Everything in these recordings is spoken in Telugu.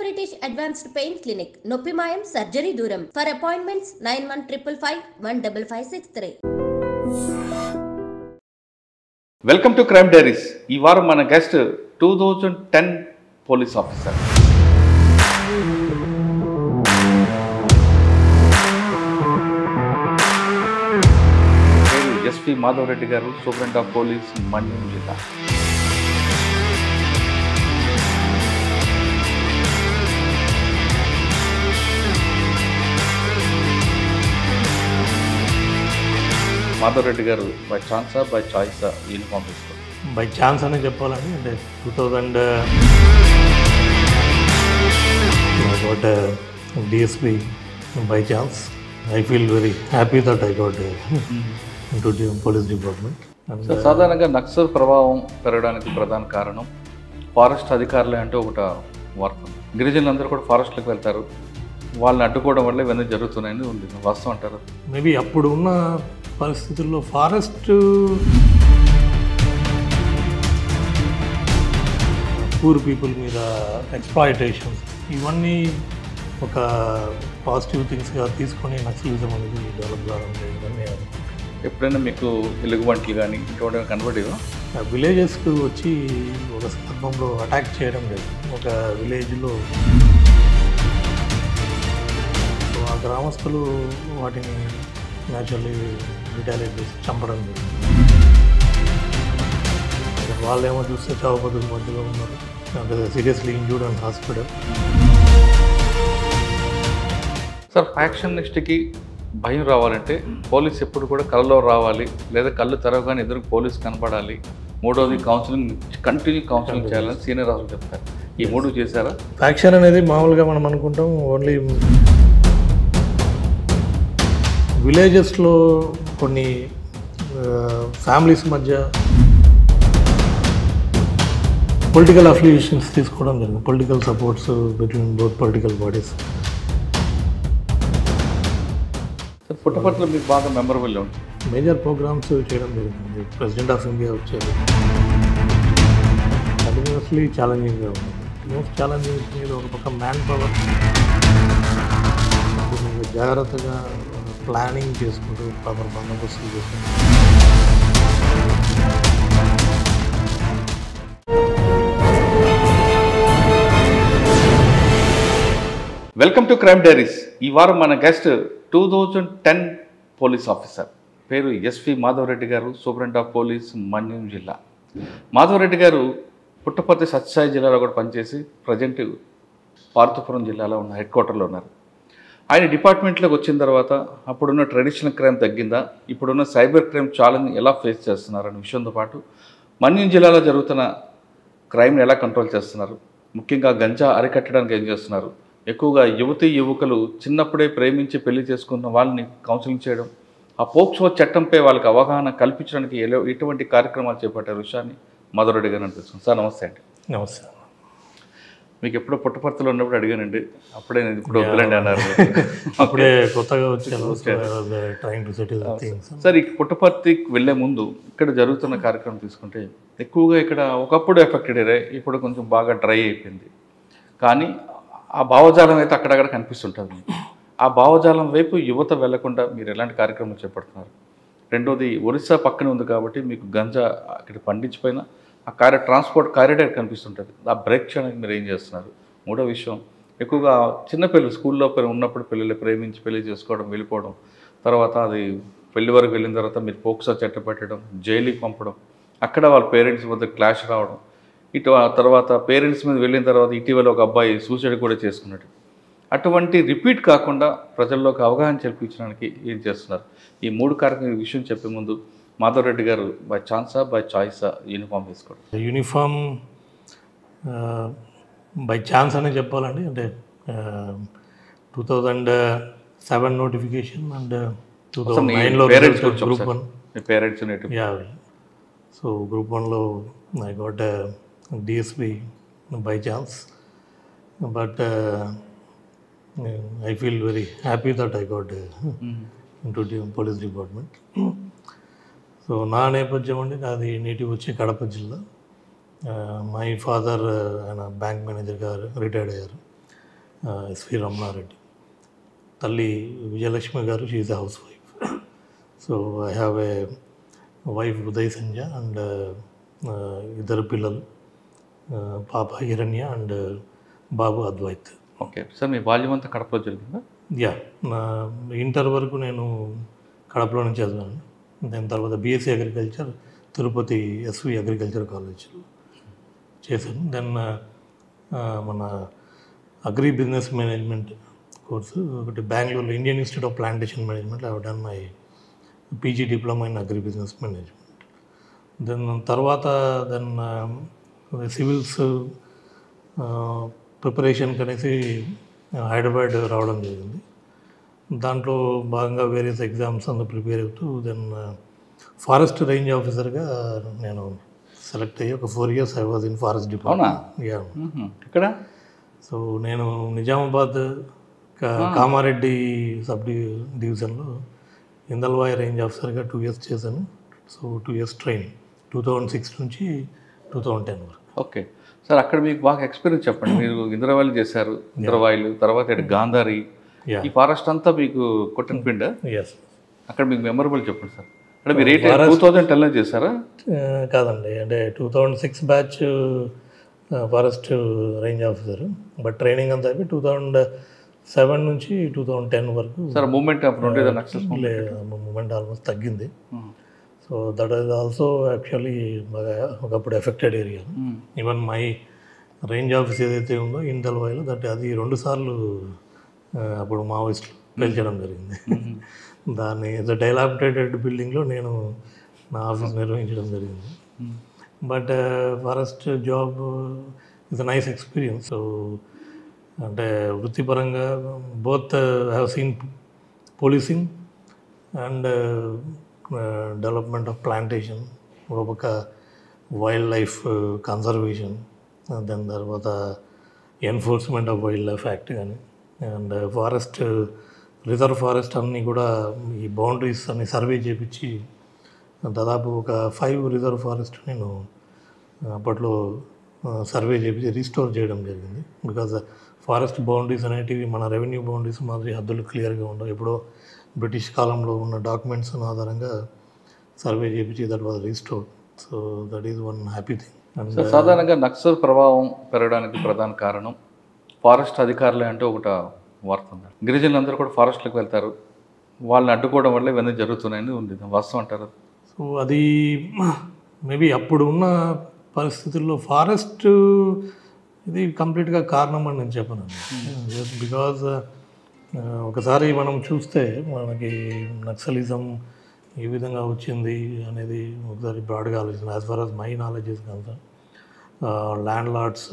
British Advanced Pain Clinic, Noppimayam Surgery Duram. For appointments 9155515563. Welcome to crime diaries. ఈ వారం మన గెస్ట్ 2010 పోలీస్ ఆఫీసర్. పేరు ఎస్పీ మాధవ్ రెడ్డి గారు, సూపరింటెండెంట్ ఆఫ్ పోలీస్, మన్యం జిల్లా. మాధవ్ రెడ్డి గారు బై ఛాన్సా బై చాయిసా యూనిఫామ్ తీసుకోండి? బై ఛాన్స్ అనే చెప్పాలండి. అంటే 2000 got DSP by chance. I feel very happy that I got into the police department. సాధారణంగా నక్సల్ ప్రభావం పెరగడానికి ప్రధాన కారణం ఫారెస్ట్ అధికారులే అంటే ఒకట వార్త. గిరిజనులందరూ కూడా ఫారెస్ట్లోకి వెళ్తారు, వాళ్ళని అడ్డుకోవడం వల్ల ఇవన్నీ జరుగుతున్నాయని ఉంది. వాస్తవం అంటారు? మేబీ అప్పుడు ఉన్న పరిస్థితుల్లో ఫారెస్ట్ పూర్ పీపుల్ మీద ఎక్స్‌ప్లాయిటేషన్ ఇవన్నీ ఒక పాజిటివ్ థింగ్స్గా తీసుకొని నక్సలిజం అనేది డెవలప్ కావడం. ఎప్పుడైనా మీకు ఎలుగుబంట్లు కానీ ఇటువంటి కనబడేవా? విలేజెస్కి వచ్చి ఒక సందర్భంలో అటాక్ చేయడం లేదు. ఒక విలేజ్లో ఆ గ్రామస్తులు వాటిని న్యాచురల్లీ రిటాలియేట్ చేసి చంపడం జరిగింది. వాళ్ళేమో చూస్తే చావుపతుల మధ్యలో ఉన్నారు, అంటే seriously injured and hospital. Sir, ఫ్యాక్షనిస్ట్కి భయం రావాలంటే పోలీస్ ఎప్పుడు కూడా కళ్ళలో రావాలి, లేదా కళ్ళు తెరవగానే ఎదురు పోలీస్ కనపడాలి. మూడోది కౌన్సిలింగ్, కంటిన్యూ కౌన్సిలింగ్ చేయాలని సీనియర్ ఆఫీసర్ చెప్తారు. ఈ మూడు చేశారా? ఫ్యాక్షన్ అనేది మామూలుగా మనం అనుకుంటాం ఓన్లీ విలేజెస్లో కొన్ని ఫ్యామిలీస్ మధ్య పొలిటికల్ అఫిలియేషన్స్ తీసుకోవడం జరిగింది, political supports between both political bodies. పుట్టపర్తిలో మీకు బాగా మెమరబుల్ ఉంటుంది. మేజర్ ప్రోగ్రామ్స్ చేయడం జరిగింది. ప్రెసిడెంట్ ఆఫ్ ఇండియా వచ్చారు. కంటిన్యూస్లీ ఛాలెంజింగ్గా ఉంది. మోస్ట్ ఛాలెంజింగ్ మీద ఒక పక్క మ్యాన్ పవర్, జాగ్రత్తగా ప్లానింగ్ చేసుకుంటూ ప్రాపర్ బందోబస్తులు చేసుకుంటూ. Welcome to crime diaries. ఈ వారం మన గెస్ట్ 2010 పోలీస్ ఆఫీసర్. పేరు ఎస్పీ మాధవ్ రెడ్డి గారు, సూపరింటెండెంట్ ఆఫ్ పోలీస్, మన్యం జిల్లా. మాధవ్ రెడ్డి గారు పుట్టపర్తి సత్యసాయి జిల్లాలో కూడా పనిచేసి ప్రజెంట్ పార్వతీపురం జిల్లాలో ఉన్న హెడ్ క్వార్టర్లో ఉన్నారు. ఆయన డిపార్ట్మెంట్లోకి వచ్చిన తర్వాత అప్పుడున్న ట్రెడిషనల్ క్రైమ్ తగ్గిందా, ఇప్పుడున్న సైబర్ క్రైమ్ ఛాలెంజ్ ఎలా ఫేస్ చేస్తున్నారు అనే విషయంతో పాటు మన్యం జిల్లాలో జరుగుతున్న క్రైమ్ని ఎలా కంట్రోల్ చేస్తున్నారు, ముఖ్యంగా గంజా అరికట్టడానికి ఏం చేస్తున్నారు, ఎక్కువగా యువకులు చిన్నప్పుడే ప్రేమించి పెళ్లి చేసుకున్న వాళ్ళని కౌన్సిలింగ్ చేయడం, ఆ పోక్సో చట్టంపై వాళ్ళకి అవగాహన కల్పించడానికి ఎటువంటి కార్యక్రమాలు చేపట్టారు విషయాన్ని మాధవ్ రెడ్డి గారు అనిపిస్తుంది. సార్ నమస్తే అండి. నమస్తే. మీకు ఎప్పుడో పుట్టపర్తిలో ఉన్నప్పుడు అడిగానండి, అప్పుడే నేను ఇప్పుడు వద్దులండి అన్నారు. అప్పుడే కొత్తగా వచ్చాను. సార్, ఈ పుట్టపర్తికి వెళ్ళే ముందు ఇక్కడ జరుగుతున్న కార్యక్రమం తీసుకుంటే ఎక్కువగా ఇక్కడ ఒకప్పుడు ఎఫెక్టెడ్ ఏరియా, ఇప్పుడు కొంచెం బాగా డ్రై అయిపోయింది. కానీ ఆ భావజాలం అయితే అక్కడక్కడ కనిపిస్తుంటుంది. ఆ భావజాలం వైపు యువత వెళ్లకుండా మీరు ఎలాంటి కార్యక్రమాలు చేపడుతున్నారు? రెండోది, ఒరిస్సా పక్కనే ఉంది కాబట్టి మీకు గంజా అక్కడ పండించిపోయినా ఆ ట్రాన్స్పోర్ట్ కారిడార్ కనిపిస్తుంటుంది, ఆ బ్రేక్ చేయడానికి మీరు ఏం చేస్తున్నారు? మూడో విషయం, ఎక్కువగా చిన్నపిల్లలు స్కూల్లో ఉన్నప్పుడు పిల్లలు ప్రేమించి పెళ్లి చేసుకోవడం, వెళ్ళిపోవడం, తర్వాత అది పెళ్లి వరకు వెళ్ళిన తర్వాత మీరు పోక్సో చట్టం పెట్టడం, జైలుకి పంపడం, అక్కడ వాళ్ళ పేరెంట్స్ మధ్య క్లాష్ రావడం, తర్వాత పేరెంట్స్ మీద వెళ్ళిన తర్వాత ఇటీవల ఒక అబ్బాయి సూసైడ్ కూడా చేసుకున్నాడు. అటువంటి రిపీట్ కాకుండా ప్రజల్లోకి అవగాహన కల్పించడానికి ఏం చేస్తున్నారు? ఈ మూడు కార్యక్రమం విషయం చెప్పే ముందు మాధవ్ రెడ్డి గారు బై ఛాన్సా బై చాయిసా యూనిఫామ్ తీసుకోండి? యూనిఫామ్ బై ఛాన్స్ అనే చెప్పాలండి. అంటే 2007 నోటిఫికేషన్ అండ్ 2009లో గ్రూప్ 1. సో గ్రూప్ 1లో I got DSP by chance, but I feel very happy that I got into the police department. So నా నేపథ్యం అండి, నాది నేటివ్ వచ్చి కడప జిల్లా. మై ఫాదర్ ఆయన బ్యాంక్ మేనేజర్గా రిటైర్డ్ అయ్యారు. ఎస్వి రమణారెడ్డి. తల్లి విజయలక్ష్మి గారు, she is a housewife. So I have a wife Uday Sanja and ఇద్దరు పిల్లలు, పాప హిరణ్య అండ్ బాబు అద్వైత్. ఓకే సార్, మీ బాల్యం అంతా కడపలో జరిగిందా? యా, నా ఇంటర్ వరకు నేను కడపలోనే చదివాను. దాని తర్వాత BSc agriculture Tirupati SV agriculture కాలేజ్లో చేశాను. దెన్ మన అగ్రి బిజినెస్ మేనేజ్మెంట్ కోర్సు ఒకటి బెంగళూరులో Indian Institute of Plantation Management I have done my PG diploma in agri business management. Then తర్వాత సివిల్స్ ప్రిపరేషన్కి అనేసి హైదరాబాద్ రావడం జరిగింది. దాంట్లో భాగంగా వేరియస్ ఎగ్జామ్స్ అంతా ప్రిపేర్ అవుతూ దెన్ ఫారెస్ట్ రేంజ్ ఆఫీసర్గా నేను సెలెక్ట్ అయ్యి ఒక 4 years I was in forest department. Yeah, ఇక్కడ సో నేను నిజామాబాద్ కామారెడ్డి సబ్ డివిజన్లో ఇందల్వాయి రేంజ్ ఆఫీసర్గా 2 years చేశాను. సో 2 years ట్రైనింగ్ 2006 నుంచి 2010 వరకు. ఓకే సార్, అక్కడ మీకు బాగా ఎక్స్పీరియన్స్ చెప్పండి. మీరు ఇంద్రవాయిలు చేశారు, ఇంద్రవాయిలు తర్వాత ఇటు గాంధారి, ఈ ఫారెస్ట్ అంతా మీకు కొట్టినపిండ. ఎస్, అక్కడ మీకు మెమరబుల్ చెప్పండి సార్. అంటే మీరు 2010లో చేశారా? కాదండి, అంటే 2006 batch forest range officer, but training అంతా అయిపోయి 2007 నుంచి 2010 వరకు. సార్ మూమెంట్ అప్పుడు ఉండేదా నక్సల్ మూమెంట్ ఆల్మోస్ట్ తగ్గింది. So that is also actually బాగా ఒకప్పుడు affected area. Even my range office ఏదైతే ఉందో ఇందల్వాయిలో అది 2 సార్లు అప్పుడు మావోయిస్టులు పెంచడం జరిగింది. దాన్ని డైలాబిటేటెడ్ బిల్డింగ్లో నేను నా ఆఫీస్ నిర్వహించడం జరిగింది. But forest job is a nice experience. So అంటే వృత్తిపరంగా both have seen policing and development of plantation, ఒక పక్క వైల్డ్ లైఫ్ కన్సర్వేషన్, దాని తర్వాత enforcement of wild life act కానీ, అండ్ ఫారెస్ట్ రిజర్వ్ ఫారెస్ట్ అన్నీ కూడా ఈ బౌండరీస్ అన్ని సర్వే చేయించి దాదాపు ఒక 5 రిజర్వ్ ఫారెస్ట్ నేను అప్పట్లో సర్వే చేయించి రీస్టోర్ చేయడం జరిగింది. బికాజ్ ఫారెస్ట్ బౌండరీస్ అనేటివి మన రెవెన్యూ బౌండరీస్ మాదిరి హద్దులు క్లియర్గా ఉండవు. ఎప్పుడో బ్రిటిష్ కాలంలో ఉన్న డాక్యుమెంట్స్ ఆధారంగా సర్వే చేయించి that was restore. So that is one happy thing. And సాధారణంగా నక్సల్ ప్రభావం పెరగడానికి ప్రధాన కారణం ఫారెస్ట్ అధికారులే అంటే ఒకట వార్త ఉంది. గిరిజనులందరూ కూడా ఫారెస్ట్లకు వెళ్తారు, వాళ్ళని అడ్డుకోవడం వల్ల ఇవన్నీ జరుగుతున్నాయని ఉంది. వాస్తవం అంటారు? సో అది మేబీ అప్పుడు ఉన్న పరిస్థితుల్లో ఫారెస్ట్ ఇది కంప్లీట్గా కారణం అని నేను చెప్పను. బికాజ్ ఒకసారి మనం చూస్తే మనకి నక్సలిజం ఏ విధంగా వచ్చింది అనేది ఒకసారి బ్రాడ్గా ఆలోచించాలి. As far as my knowledge is concern, land lords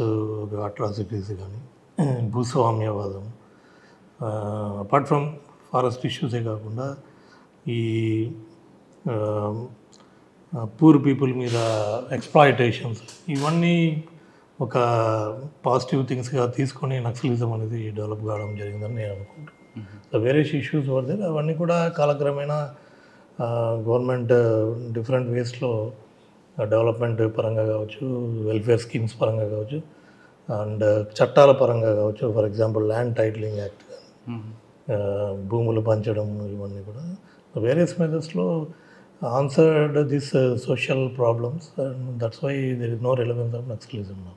atrocities కానీ, భూస్వామ్యవాదం, అపార్ట్ ఫ్రమ్ ఫారెస్ట్ ఇష్యూసే కాకుండా ఈ పూర్ పీపుల్ మీద ఎక్స్ప్లాయిటేషన్స్, ఇవన్నీ ఒక పాజిటివ్ థింగ్స్గా తీసుకొని నక్సలిజం అనేది డెవలప్ కావడం జరిగిందని నేను అనుకుంటున్నాను. వేరియస్ ఇష్యూస్ వర్ అవన్నీ కూడా కాలక్రమేణా గవర్నమెంట్ డిఫరెంట్ వేస్లో డెవలప్మెంట్ పరంగా కావచ్చు, వెల్ఫేర్ స్కీమ్స్ పరంగా కావచ్చు, అండ్ చట్టాల పరంగా కావచ్చు. For example land titling act కానీ, భూములు పంచడం, ఇవన్నీ కూడా వేరియస్ మెథడ్స్లో answered this social problems, and that's why there is no relevance of Naxalism now.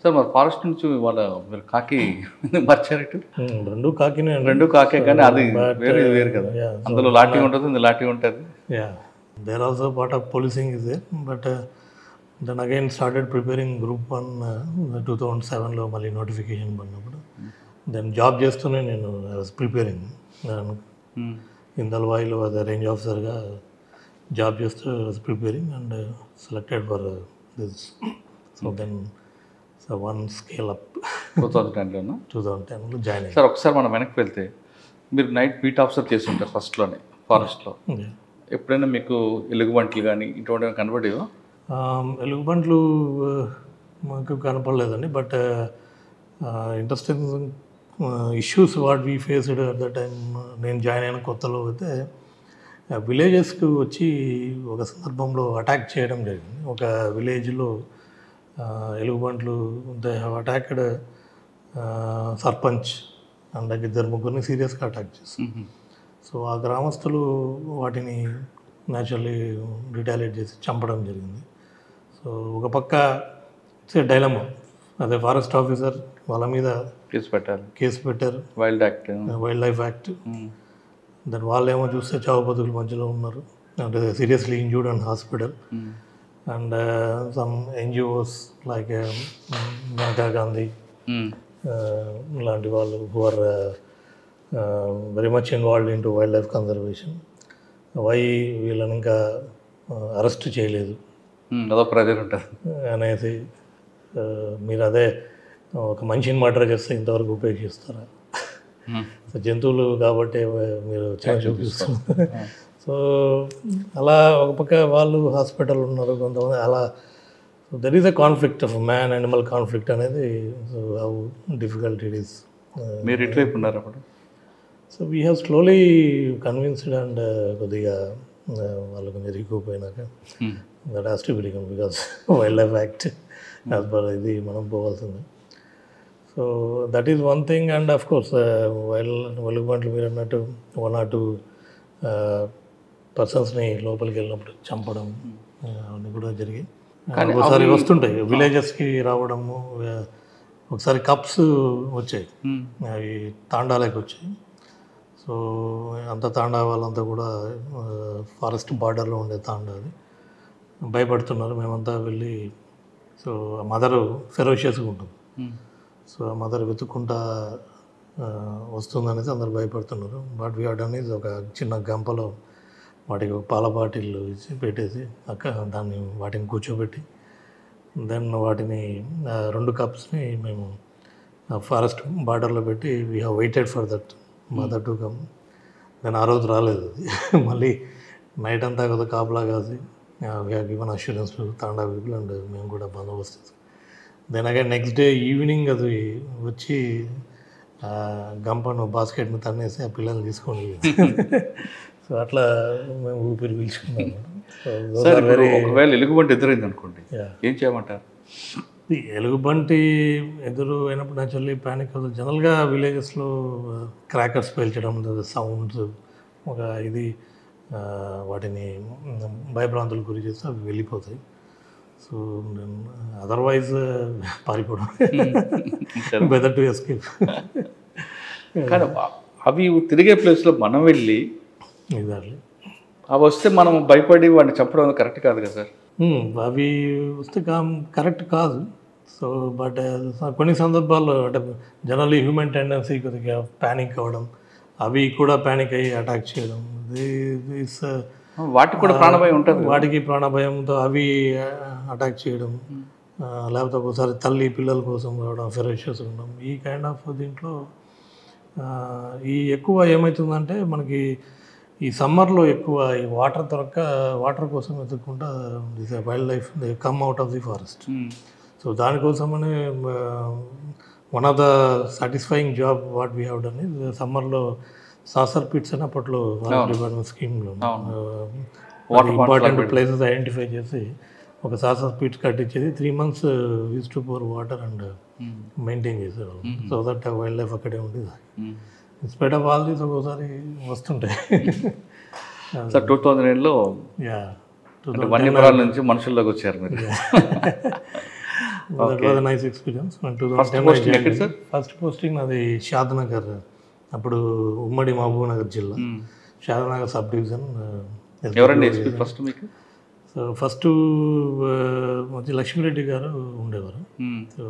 Sir మరి ఫారెస్ట్ నుంచి వాళ్ళ మీరు కాకి మార్చారు? రెండు కాకినే, రెండు కాకే, కానీ అది వేరే వేరు కదా. అందులో లాఠీ ఉంటుంది, ఇందులో లాఠీ ఉంటుంది. Yeah, there also part of policing is there. But then again started preparing group 1 2007లో మళ్ళీ నోటిఫికేషన్ పడినప్పుడు. దెన్ జాబ్ చేస్తూనే నేను ఐ వాజ్ ప్రిపేరింగ్ ఇందల్వాయిలో అదే రేంజ్ ఆఫీసర్గా జాబ్ చేస్తూ I was preparing and selected for this. So then one scale up 2010లో జాయిన్ అయ్యాను. సార్ ఒకసారి మనం వెనక్కి వెళ్తే మీరు నైట్ బీట్ ఆఫీసర్ చేసి ఉంటారు ఫస్ట్లోనే ఫారెస్ట్లో. ఎప్పుడైనా మీకు ఎలుగుబంట్లు కానీ ఇటువంటి కనబడేవా? ఎలుగుబంట్లు మాకు కనపడలేదండి. But interesting issues what we faced at the time. నేను జాయిన్ అయిన కొత్తలో అయితే విలేజెస్కి వచ్చి ఒక సందర్భంలో అటాక్ చేయడం జరిగింది. ఒక విలేజ్లో ఎలుగుబంట్లు they have attacked sarpanch and ఇద్దరు ముగ్గురిని సీరియస్గా అటాక్ చేస్తారు. సో ఆ గ్రామస్తులు వాటిని న్యాచురల్లీ రిటాలియేట్ చేసి చంపడం జరిగింది. సో ఒక పక్క ఇట్స్ ఏ డైలమా, అదే ఫారెస్ట్ ఆఫీసర్ వాళ్ళ మీద కేసు పెట్టారు, వైల్డ్ లైఫ్ యాక్ట్. దాని వాళ్ళేమో చూస్తే చావు బతుకుల మధ్యలో ఉన్నారు, అంటే seriously injured and hospital. And some NGOs like Maneka Gandhi లాంటి వాళ్ళు who are very much involved in to wild life conservation. Why వీళ్ళని ఇంకా అరెస్ట్ చేయలేదు అనేసి, మీరు అదే ఒక మనిషిని మర్డర్ చేస్తే ఇంతవరకు ఉపయోగిస్తారా? సో జంతువులు కాబట్టి మీరు చాలా చూపిస్తున్నారు. సో అలా ఒక పక్క వాళ్ళు హాస్పిటల్ ఉన్నారు, కొంతమంది అలా. So there is a conflict of man animal conflict అనేది. So how difficult it is. మీరు ఎటువైపు ఉన్నారు అప్పుడు? So we have slowly convinced and కొద్దిగా వాళ్ళు కొంచెం రిక్కుపోయినాక that has to be become because wildlife act as per ఇది మనం పోవాల్సింది. So that is one thing. And of course వెలుగుబంట్లు మీరు అన్నట్టు 1 or 2 పర్సన్స్ని లోపలికి వెళ్ళినప్పుడు చంపడం అవన్నీ కూడా జరిగాయి. ఒకసారి వస్తుంటాయి విలేజెస్కి రావడము. ఒకసారి కప్స్ వచ్చాయి, అవి తాండాలకు వచ్చాయి. సో అంత తాండా వాళ్ళంతా కూడా ఫారెస్ట్ బార్డర్లో ఉండే తాండా, అది భయపడుతున్నారు. మేమంతా వెళ్ళి, సో మదరు ఫెరోషియస్గా ఉంటుంది. సో ఆ మదర్ వెతుక్కుంటా వస్తుందనేసి అందరు భయపడుతున్నారు. But we have done is ఒక చిన్న గంపలో వాటికి పాల బాటిల్ ఇచ్చి పెట్టేసి వాటిని కూర్చోబెట్టి దెన్ వాటిని 2 కప్స్ని మేము ఫారెస్ట్ బార్డర్లో పెట్టి we have waited for that mother to come. Then ఆ రోజు రాలేదు అది. మళ్ళీ నైట్ అంతా కదా కాపలా కాసి we have given assurance to tanda people and మేము కూడా బందోబస్తు. Then again next day evening అది వచ్చి గంపను బాస్కెట్ని తన్నేసి ఆ పిల్లల్ని తీసుకొని సో అట్లా మేము ఊపిరి పీల్చుకున్నాము. ఒకవేళ ఎలుగుబంటి ఎదురైంది అనుకోండి, ఏం చేయమంటారు? ఎలుగుబంటి ఎదురు అయినప్పుడు న్యాచురల్లీ ప్యానిక్ అవుతుంది. జనరల్గా విలేజెస్లో క్రాకర్స్ పేల్చడం, సౌండ్స్ ఒక ఇది వాటిని భయభ్రాంతులు గురి చేస్తే అవి వెళ్ళిపోతాయి. సో అదర్వైజ్ పారిపోవడం, బెటర్ టు ఎస్కేప్. కానీ అవి తిరిగే ప్లేస్లో మనం వెళ్ళి ఎగ్జాక్ట్లీ అవి వస్తే మనం భయపడి వాడిని చంపడం కరెక్ట్ కాదు కదా సార్? అవి వస్తే కరెక్ట్ కాదు. సో బట్ కొన్ని సందర్భాల్లో అంటే జనరల్లీ హ్యూమన్ టెండెన్సీ కొద్దిగా ప్యానిక్ అవ్వడం, అవి కూడా ప్యానిక్ అయ్యి అటాక్ చేయడం, వాటికి కూడా ప్రాణభయం ఉంటుంది. వాటికి ప్రాణభయంతో అవి అటాక్ చేయడం, లేకపోతే ఒకసారి తల్లి పిల్లల కోసం రావడం, ఫెరోషియస్ ఉండడం, ఈ కైండ్ ఆఫ్ దీంట్లో ఈ ఎక్కువ ఏమవుతుందంటే మనకి ఈ సమ్మర్లో ఎక్కువ ఈ వాటర్ కోసం వెతుక్కుంటా wildlife they come out of the forest. So దానికోసమనే one of the satisfying job what we have done is సమ్మర్లో సాసర్ పిట్స్ అని అప్పట్లో డిపార్ట్మెంట్ స్కీమ్లో ఇంపార్టెంట్ ప్లేసెస్ ఐడెంటిఫై చేసి ఒక సాసర్ పిట్స్ కట్టించేది 3 months use to pour water and maintain చేసేవాళ్ళు. సో దట్ వైల్డ్ లైఫ్ అక్కడే ఉండేది. ఇన్స్పైట్ ఆఫ్ ఆల్ దీస్ ఒకసారి వస్తుంటాయి. సార్ 2008లో వన్యప్రాణుల నుంచి మనుషుల్లోకి వచ్చారు మీరు. Nice experience. ఫస్ట్ పోస్టింగ్ అది షాద్నగర్, అప్పుడు ఉమ్మడి మహబూబ్ నగర్ జిల్లా, షాద్నగర్ సబ్ డివిజన్. ఎవరండి ఫస్ట్ మీకు? సో ఫస్ట్ వచ్చి లక్ష్మీరెడ్డి గారు ఉండేవారు. సో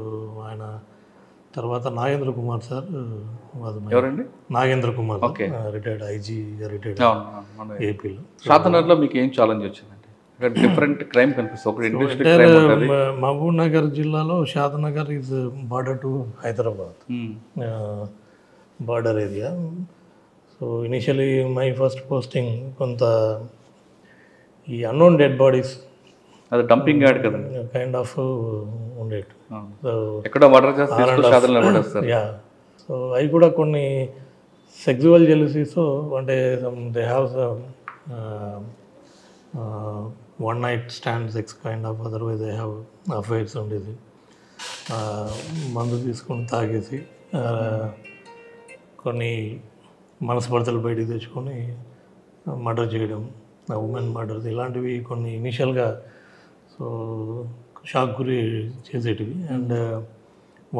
ఆయన తర్వాత నాగేంద్ర కుమార్ సార్. ఎవరండి? Nagendra Kumar, retired IG, retired ఏపీలో. షాద్నగర్లో మీకు ఏం ఛాలెంజ్ వచ్చిందండి? డిఫరెంట్ క్రైమ్ కనిపిస్తుంది. మహబూబ్ నగర్ జిల్లాలో Shadnagar is border to Hyderabad, border area. So initially my first posting కొంత ఈ అన్నోన్ డెడ్ బాడీస్, అది డంపింగ్ యార్డ్ కదా కైండ్ ఆఫ్ ఉండేది. సో ఎక్కడో మర్డర్ చేస్తారు. యా. సో అవి కూడా కొన్ని సెక్సువల్ జెలసీస్, అంటే they have one night stand sex kind of, otherwise they have affairs ఉండేది. మందు తీసుకొని తాగేసి కొన్ని మనస్పర్ధలు బయటికి తెచ్చుకొని మర్డర్ చేయడం, ఉమెన్ మర్డర్స్ ఇలాంటివి కొన్ని ఇనిషియల్గా సో షాక్ గురి చేసేటివి. అండ్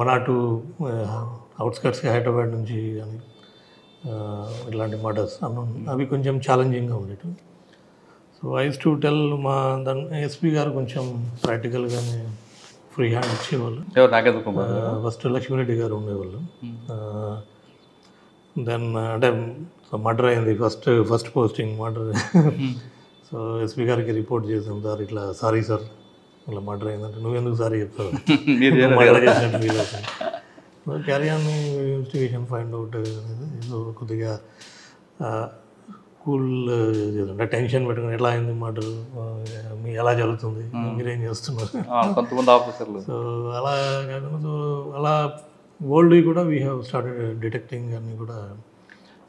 1 or 2 అవుట్స్కట్స్ హైదరాబాద్ నుంచి కానీ ఇలాంటి మర్డర్స్ అవి కొంచెం ఛాలెంజింగ్గా ఉండేవి. So I use to tell మా దాని ఎస్పీ గారు కొంచెం ప్రాక్టికల్గానే ఫ్రీ హ్యాండ్ ఇచ్చేవాళ్ళు. ఫస్ట్ లక్ష్మీరెడ్డి గారు ఉండేవాళ్ళు. దెన్ అంటే మర్డర్ అయింది, first posting murder. So SP గారికి రిపోర్ట్ చేసాం, సార్ ఇట్లా సారీ సార్ ఇట్లా మర్డర్ అయిందంటే నువ్వెందుకు సారీ చెప్తావు, మర్డర్ చేసినట్టు ఫీల్ అవుతుంది. Carry on investigation find out అనేది కొద్దిగా కూల్ అంటే టెన్షన్ పెట్టుకుని ఎట్లా అయింది మర్డర్, మీ ఎలా జరుగుతుంది, మీరేం చేస్తున్నారు కొంతమంది ఆఫీసర్లు. సో అలా కాకుండా సో అలా వరల్డ్ కూడా వీ హ్యావ్ స్టార్టెడ్ డిటెక్టింగ్ అన్ని కూడా.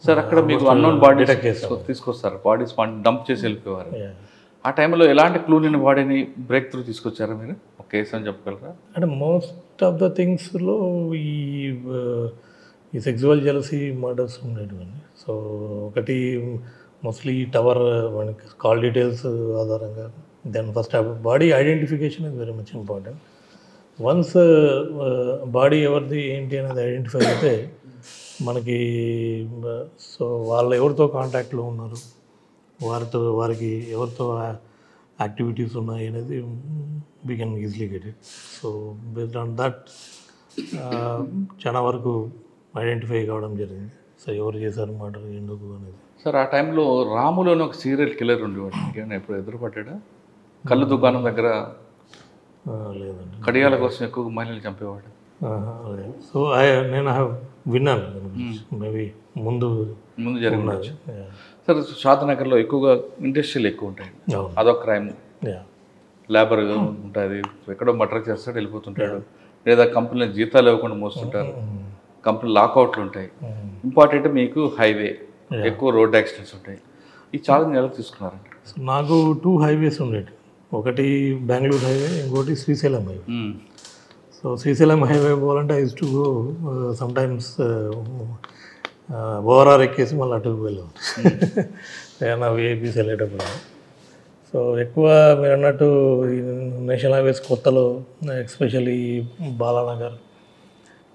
సార్ అక్కడ మీకు అన్నోన్ బాడీ తీసుకొస్తారు, బాడీస్ డంప్ చేసి వెళ్ళిపోయేవారు. ఆ టైంలో ఎలాంటి క్లూ లేని బాడీని బ్రేక్ త్రూ తీసుకొచ్చారా మీరు ఒక కేసు అని చెప్పగలరా? అంటే మోస్ట్ ఆఫ్ ద థింగ్స్లో ఈ సెక్సువల్ జెలసీ మర్డర్స్ ఉండేటివన్నీ. సో ఒకటి మోస్ట్లీ టవర్ మనకి కాల్ డీటెయిల్స్ ఆధారంగా, then first body identification is very much important. Once body ఎవరిది ఏంటి అనేది ఐడెంటిఫై అయితే మనకి సో వాళ్ళు ఎవరితో కాంటాక్ట్లో ఉన్నారు, వారికి ఎవరితో యాక్టివిటీస్ ఉన్నాయి అనేది we can easily get it. So based on that చాలా వరకు ఐడెంటిఫై కావడం జరిగింది. సో ఎవరు చేశారు మర్డర్, ఎందుకు అనేది. సార్ ఆ టైంలో రాములోని ఒక సీరియల్ కిల్లర్ ఉండేవాడు, ఏమైనా ఎప్పుడు ఎదురుపడ్డా? కళ్ళు దుకాణం దగ్గర లేదండి, కడియాల కోసం ఎక్కువ మహిళలు చంపేవాడు. సో నేను విన్నాను, మేబీ ముందు జరిగినది. సార్ షాద్నగర్లో ఎక్కువగా ఇండస్ట్రీలు ఎక్కువ ఉంటాయి, అదొక క్రైమ్. లేబర్ ఉంటుంది, ఎక్కడో మర్డర్ చేస్తాడు వెళ్ళిపోతుంటాడు, లేదా కంపెనీలో జీతాలు ఇవ్వకుండా మోస్తుంటారు, కంపెనీ లాకౌట్లు ఉంటాయి. ఇంపార్టెంట్ మీకు హైవే, ఎక్కువ రోడ్ యాక్సిడెంట్స్ ఉంటాయి. ఈ ఛాలెంజ్ ఎలా తీసుకున్నారండి? నాకు 2 హైవేస్ ఉండేవి, ఒకటి బెంగళూరు హైవే, ఇంకోటి Srisailam highway. So Srisailam highway పోవాలంటే I use to go sometimes overall ఎక్కేసి మళ్ళీ అటుకు వెళ్ళాం ఏమన్నా విఐపీస్ వెళ్ళేటప్పుడు. సో ఎక్కువ మీరు అన్నట్టు నేషనల్ హైవేస్ కొత్తలో ఎస్పెషల్లీ బాలానగర్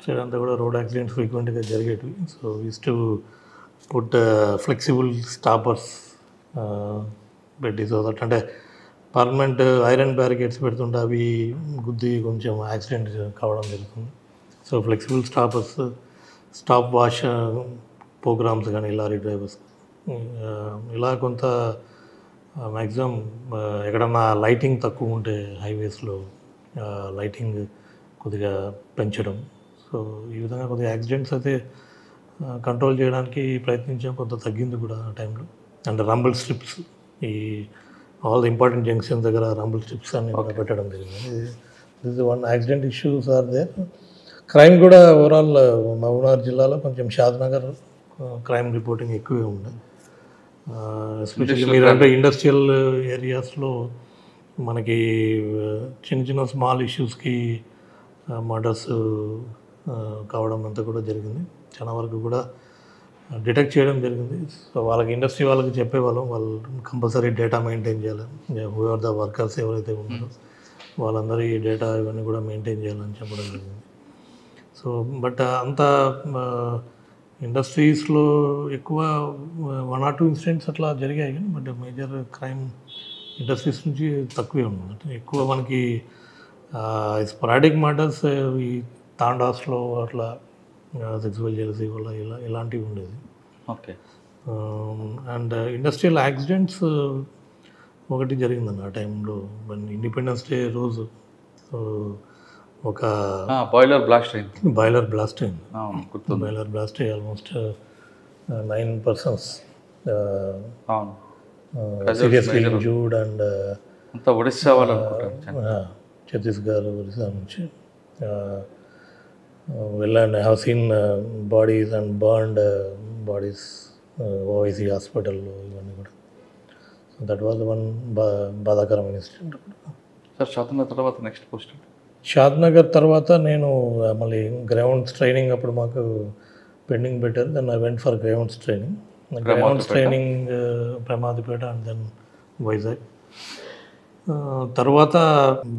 సైడ్ అంతా కూడా రోడ్ యాక్సిడెంట్స్ ఫ్రీక్వెంట్గా జరిగేటివి. So use to put flexible stoppers పెట్టి, సో దట్ అంటే పర్మనెంట్ ఐరన్ బ్యారికేడ్స్ పెడుతుంటే అవి గుద్ది కొంచెం యాక్సిడెంట్ కావడం జరుగుతుంది. So flexible stoppers, stop wash programs కానీ లారీ డ్రైవర్స్ ఇలా కొంత మ్యాక్సిమం ఎక్కడన్నా లైటింగ్ తక్కువ ఉంటే హైవేస్లో లైటింగ్ కొద్దిగా పెంచడం. సో ఈ విధంగా కొద్దిగా యాక్సిడెంట్స్ అయితే కంట్రోల్ చేయడానికి ప్రయత్నించాం, కొంత తగ్గింది కూడా ఆ టైంలో. అండ్ రంబుల్ స్ట్రిప్స్, ఈ ఆల్ ది ఇంపార్టెంట్ జంక్షన్స్ దగ్గర రంబుల్ స్ట్రిప్స్ అన్ని కూడా పెట్టడం జరిగింది. This is one accident issues are there. Crime కూడా ఓవరాల్ మహబూబ్నగర్ జిల్లాలో కొంచెం షాద్నగర్ క్రైమ్ రిపోర్టింగ్ ఎక్కువే ఉంది. ఎస్పెషల్లీ మీరు అంటే ఇండస్ట్రియల్ ఏరియాస్లో మనకి చిన్న చిన్న స్మాల్ ఇష్యూస్కి మర్డర్స్ కావడం అంతా కూడా జరిగింది. చాలా వరకు కూడా డిటెక్ట్ చేయడం జరిగింది. సో వాళ్ళకి ఇండస్ట్రీ వాళ్ళకి చెప్పేవాళ్ళం, వాళ్ళు కంపల్సరీ డేటా మెయింటైన్ చేయాలి, హూఆర్ ద వర్కర్స్ ఎవరైతే ఉన్నారో వాళ్ళందరి డేటా ఇవన్నీ కూడా మెయింటైన్ చేయాలని చెప్పడం జరిగింది. సో బట్ అంత ఇండస్ట్రీస్లో ఎక్కువ 1 or 2 ఇన్సిడెంట్స్ అట్లా జరిగాయి, కానీ బట్ మేజర్ క్రైమ్ ఇండస్ట్రీస్ నుంచి తక్కువే ఉంది. ఎక్కువ మనకి స్పొరాడిక్ మర్డర్స్ ఈ తాండాస్లో అట్లా సెక్సువల్ జెలసీ వల్ల ఇలాంటివి ఉండేది. ఓకే. అండ్ ఇండస్ట్రియల్ యాక్సిడెంట్స్ ఒకటి జరిగిందండి ఆ టైంలో, ఇండిపెండెన్స్ డే రోజు. సో ఒక బాయిలర్ బ్లాస్ట్ అయింది. బాయిలర్ బ్లాస్ట్ అయ్యి almost 9 persons seriously injured. And Chhattisgarh, Orissa నుంచి వెళ్ళండి. I have seen bodies and burned bodies OIC హాస్పిటల్లో ఇవన్నీ కూడా. సో దట్ వాజ్ వన్ బాధాకరమైన ఇన్సిడెంట్. సార్ స్వాతంత్రం తర్వాత నెక్స్ట్ పోస్ట్ షాద్నగర్ తర్వాత నేను మళ్ళీ గ్రౌండ్స్ ట్రైనింగ్ అప్పుడు మాకు పెండింగ్ పెట్టారు. Then I went for grounds training. Grounds training Pramadipeta and then Vizag. తర్వాత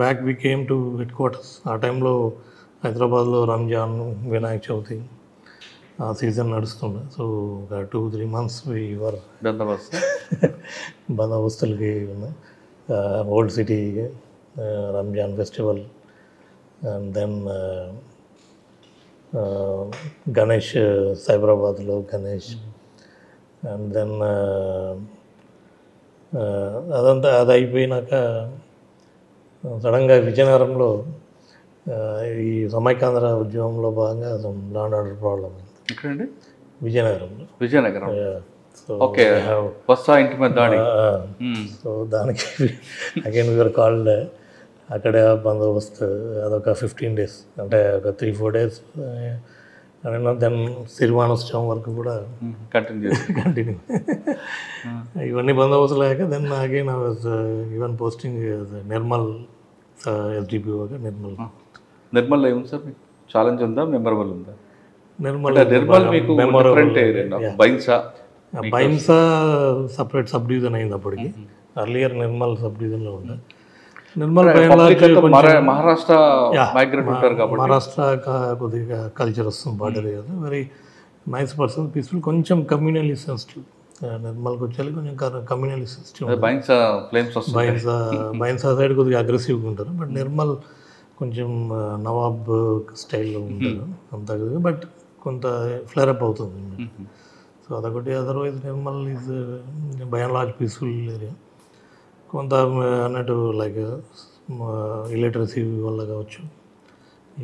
back we came to headquarters. ఆ టైంలో హైదరాబాద్లో రంజాన్, వినాయక చవితి ఆ సీజన్ నడుస్తుండే. సో ఒక 2-3 months వర్ బందోబస్తులకి ఉన్నాయి. Old city Ramzan festival and then Ganesh, సైబరాబాద్లో గణేష్ అండ్ దెన్ అదంతా అది అయిపోయినాక సడన్గా విజయనగరంలో ఈ సమైకాంధ్ర ఉద్యమంలో భాగంగా ల్యాండ్ ఆర్డర్ ప్రాబ్లం ఎక్కడండి? విజయనగరం. ఓకే, వస్తా ఇంటి మీద దాడి. సో దానికి అగైన్ వీఆర్ కాల్డ్. అక్కడే బందోబస్తు అదొక 15 days, అంటే ఒక 3-4 days. దెన్ సిరివానోత్సవం వరకు కూడా కంటిన్యూ. ఇవన్నీ బందోబస్తు లేక then again I was even posting Nirmal ఎస్డిపిఓగా. నిర్మల్ ఏముంది సార్ మీకు ఛాలెంజ్ ఉందా, మెమరబుల్ ఉందా? నిర్మల్ మీకు బైన్సా సపరేట్ సబ్ డివిజన్ అయింది అప్పటికి. అర్లియర్ నిర్మల్ సబ్ డివిజన్లో ఉండే. నిర్మల్ మహారాష్ట్ర మహారాష్ట్ర కొద్దిగా కల్చర్ వస్తుంది బార్డర్ కదా. వెరీ నైస్ పర్సన్, పీస్ఫుల్, కొంచెం కమ్యూనలీ సెన్సిటివ్. నిర్మల్కి వచ్చేది కొంచెం కమ్యూనలీ సెన్సిటివ్. బైన్సా సైడ్ కొద్దిగా అగ్రెసివ్గా ఉంటారు. బట్ నిర్మల్ కొంచెం నవాబ్ స్టైల్లో ఉంటారు అంతా కదా. బట్ కొంత ఫ్లేరప్ అవుతుంది. సో అదొకటి. Otherwise Nirmal is by and large peaceful area. కొంత అన్నట్టు లైక్ ఇలిటరసీ వల్ల కావచ్చు,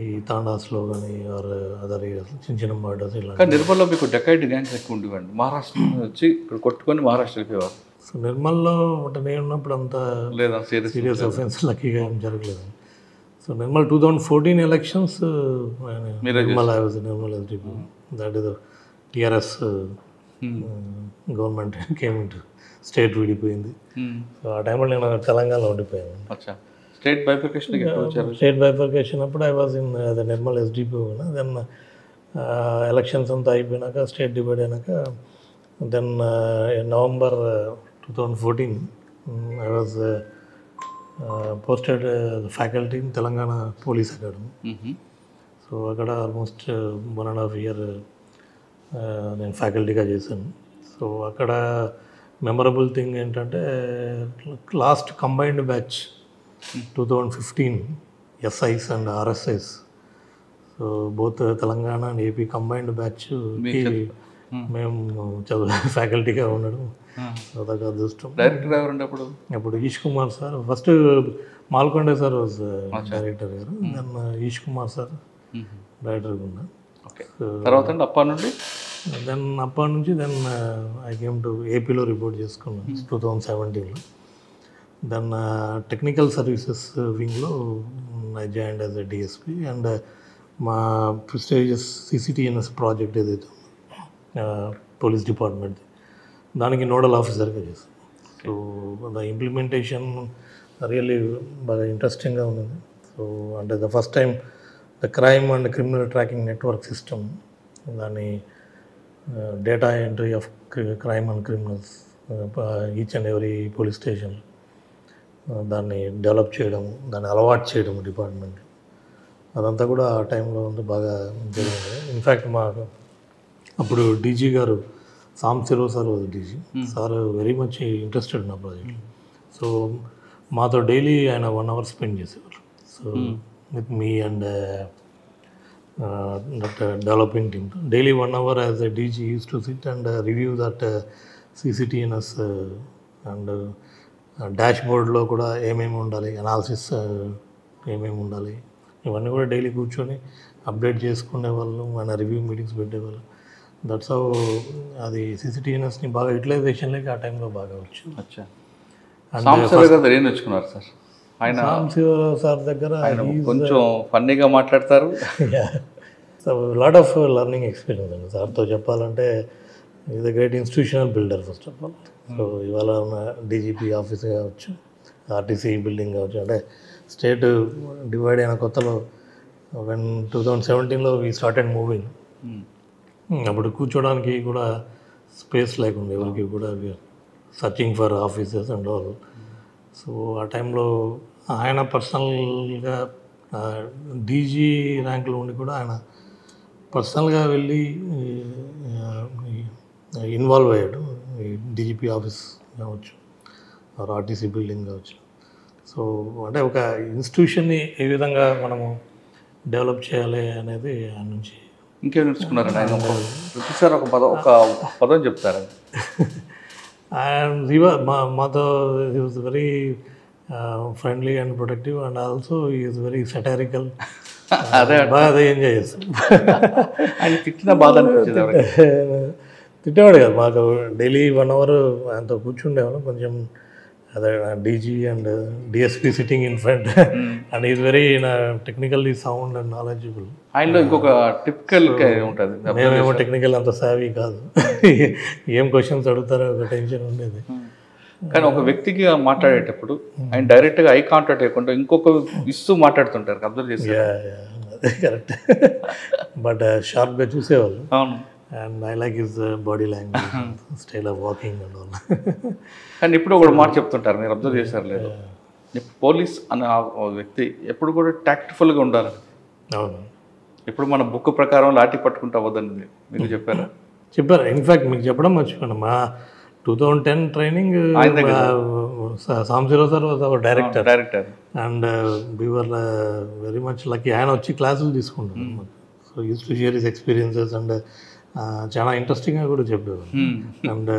ఈ తాండాస్లో కానీ ఆర్ అదర్ ఏరియాస్ చిన్న చిన్న మర్డర్స్ ఇలా. నిర్మల్లో మీకు డెకైడ్ గ్యాంగ్స్ ఎక్కువ ఉండేవండి. మహారాష్ట్ర వచ్చి ఇక్కడ కొట్టుకొని మహారాష్ట్ర వెళ్ళేవారు. సో నిర్మల్లో అంటే నేను ఉన్నప్పుడు అంత లేదా సీరియస్ అఫెన్స్ లక్కీగా ఏం జరగలేదు. So Nirmal 2014 elections Nirmal I was Nirmal SDP. That is TRS government came into state విడిపోయింది. సో ఆ టైంలో నేను తెలంగాణలో ఉండిపోయాను. స్టేట్ బైఫర్కేషన్ అప్పుడు I was in the Nirmal SDP. Then elections అంతా అయిపోయినాక స్టేట్ డివైడ్ అయినాక then November 2014 I was posted faculty in Telangana police academy. So అక్కడ ఆల్మోస్ట్ 1.5 year నేను ఫ్యాకల్టీగా చేశాను. సో అక్కడ మెమరబుల్ థింగ్ ఏంటంటే last combined batch 2015 SIs and RSIs. So both Telangana and AP combined batch మేము ఫ్యాకల్టీగా ఉండడం అదొక అదృష్టం. అప్పుడు Eesh Kumar sir, first Malkonda sir was director గారు. దెన్ ఈష్ కుమార్ సార్ డైరెక్టర్గా ఉన్నారు. అప్పటి నుంచి దెన్ ఐ కేమ్ టు ఏపీలో రిపోర్ట్ చేసుకున్నాను 2017లో. దెన్ టెక్నికల్ సర్వీసెస్ వింగ్లో I joined as a DSP. And మా ప్రెస్టీజియస్ సిసిటిఎన్ఎస్ ప్రాజెక్ట్ ఏదైతే పోలీస్ డిపార్ట్మెంట్, దానికి నోడల్ ఆఫీసర్గా చేశాను. సో ద ఇంప్లిమెంటేషన్ రియల్లీ బాగా ఇంట్రెస్టింగ్గా ఉంది. సో అంటే the first time the crime and criminal tracking network system, దాని data entry of crime and criminals each and every police station, దాన్ని డెవలప్ చేయడం, దాన్ని అలవాటు చేయడం డిపార్ట్మెంట్, అదంతా కూడా ఆ టైంలో ఉంది బాగా జరిగింది. ఇన్ఫ్యాక్ట్ మా అప్పుడు డీజీ గారు Sambasivarao sir was DG sir, very much interested నా ప్రాజెక్ట్. సో మాతో డైలీ ఆయన 1 hour స్పెండ్ చేసేవారు. So with me and that developing team daily 1 hour as a DG use to SIT and review that CCTNS and dash బోర్డ్లో కూడా ఏమేమి ఉండాలి, అనాలిసిస్ ఏమేమి ఉండాలి, ఇవన్నీ కూడా డైలీ కూర్చొని అప్డేట్ చేసుకునే వాళ్ళు, మన రివ్యూ మీటింగ్స్ పెట్టేవాళ్ళు. దట్స్ హౌ అది సిసిటిఎన్ఎస్ని బాగా యూటిలైజేషన్లోకి ఆ టైంలో బాగా వచ్చింది. నేర్చుకున్నారు సార్ ఆయన సాంబశివరావు సార్ దగ్గర కొంచెం ఫన్నీగా మాట్లాడతారు. So lot of learning experience అండి సార్తో చెప్పాలంటే. Is a great institutional builder first of all. So ఇవాళ ఉన్న డీజీపీ ఆఫీస్ కావచ్చు, ఆర్టీసీ బిల్డింగ్ కావచ్చు, అంటే స్టేట్ డివైడ్ అయిన కొత్తలో వెన్ 2017లో వీ స్టార్టెడ్ మూవింగ్. అప్పుడు కూర్చోడానికి కూడా స్పేస్ లేకుండా ఎవరికి కూడా searching for offices and all. So ఆ టైంలో ఆయన పర్సనల్గా డీజీ ర్యాంక్లో ఉండి కూడా ఆయన పర్సనల్గా వెళ్ళి ఇన్వాల్వ్ అయ్యాడు. ఈ డీజీపీ ఆఫీస్ కావచ్చు, ఆర్టీసీ బిల్డింగ్ కావచ్చు. సో అంటే ఒక ఇన్స్టిట్యూషన్ని ఏ విధంగా మనము డెవలప్ చేయాలి అనేది ఆయన నుంచి. ఇంకేం నేర్చుకున్నారండి ఆయన? ప్రతిసారి ఒక పదం చెప్తారా? అండ్ మాతో he was very friendly and protective and also is very satirical. బాగా అదే ఎంజాయ్ చేస్తాం. ఆయన తిట్టిన బాధ అనిపించేది? తిట్టేవాడు కదా, మాకు డైలీ 1 hour ఆయనతో కూర్చుండేవాళ్ళం. కొంచెం అదే DG and DSP sitting in front and is very technically sound and knowledgeable. ఆయనలో ఇంకొక టిపికల్ ఉంటుంది, మేమేమో టెక్నికల్ అంత సావీ కాదు. ఏం క్వశ్చన్స్ అడుగుతారో ఒక టెన్షన్ ఉండేది. కానీ ఒక వ్యక్తికి మాట్లాడేటప్పుడు ఆయన డైరెక్ట్గా ఐ కాంటాక్ట్ చేయకుండా ఇంకొక ఇస్తూ మాట్లాడుతుంటారు, అబ్జర్వ్ చేసి. అదే కరెక్ట్. బట్ షార్ప్గా చూసేవాళ్ళు. అవును. And I like his body language, style of walking and all. కానీ ఇప్పుడు ఒక మాట చెప్తుంటారు, మీరు అబ్జర్వ్ చేశారు లేదు, పోలీస్ అనే ఆ వ్యక్తి ఎప్పుడు కూడా టాక్ట్ఫుల్గా ఉండాలి. అవును. ఇప్పుడు మన బుక్ ప్రకారం లాఠీ పట్టుకుంటూ అవ్వదని మీకు చెప్పారా? చెప్పారు. ఇన్ఫ్యాక్ట్ మీకు చెప్పడం మర్చిపోయాను, మా 2010 training Sambasivarao sir was our director. And we were very much lucky. ఆయన వచ్చి క్లాసులు తీసుకుంటారు. So use to share his experiences and చాలా ఇంట్రెస్టింగ్గా కూడా చెప్పేవాళ్ళు. అండ్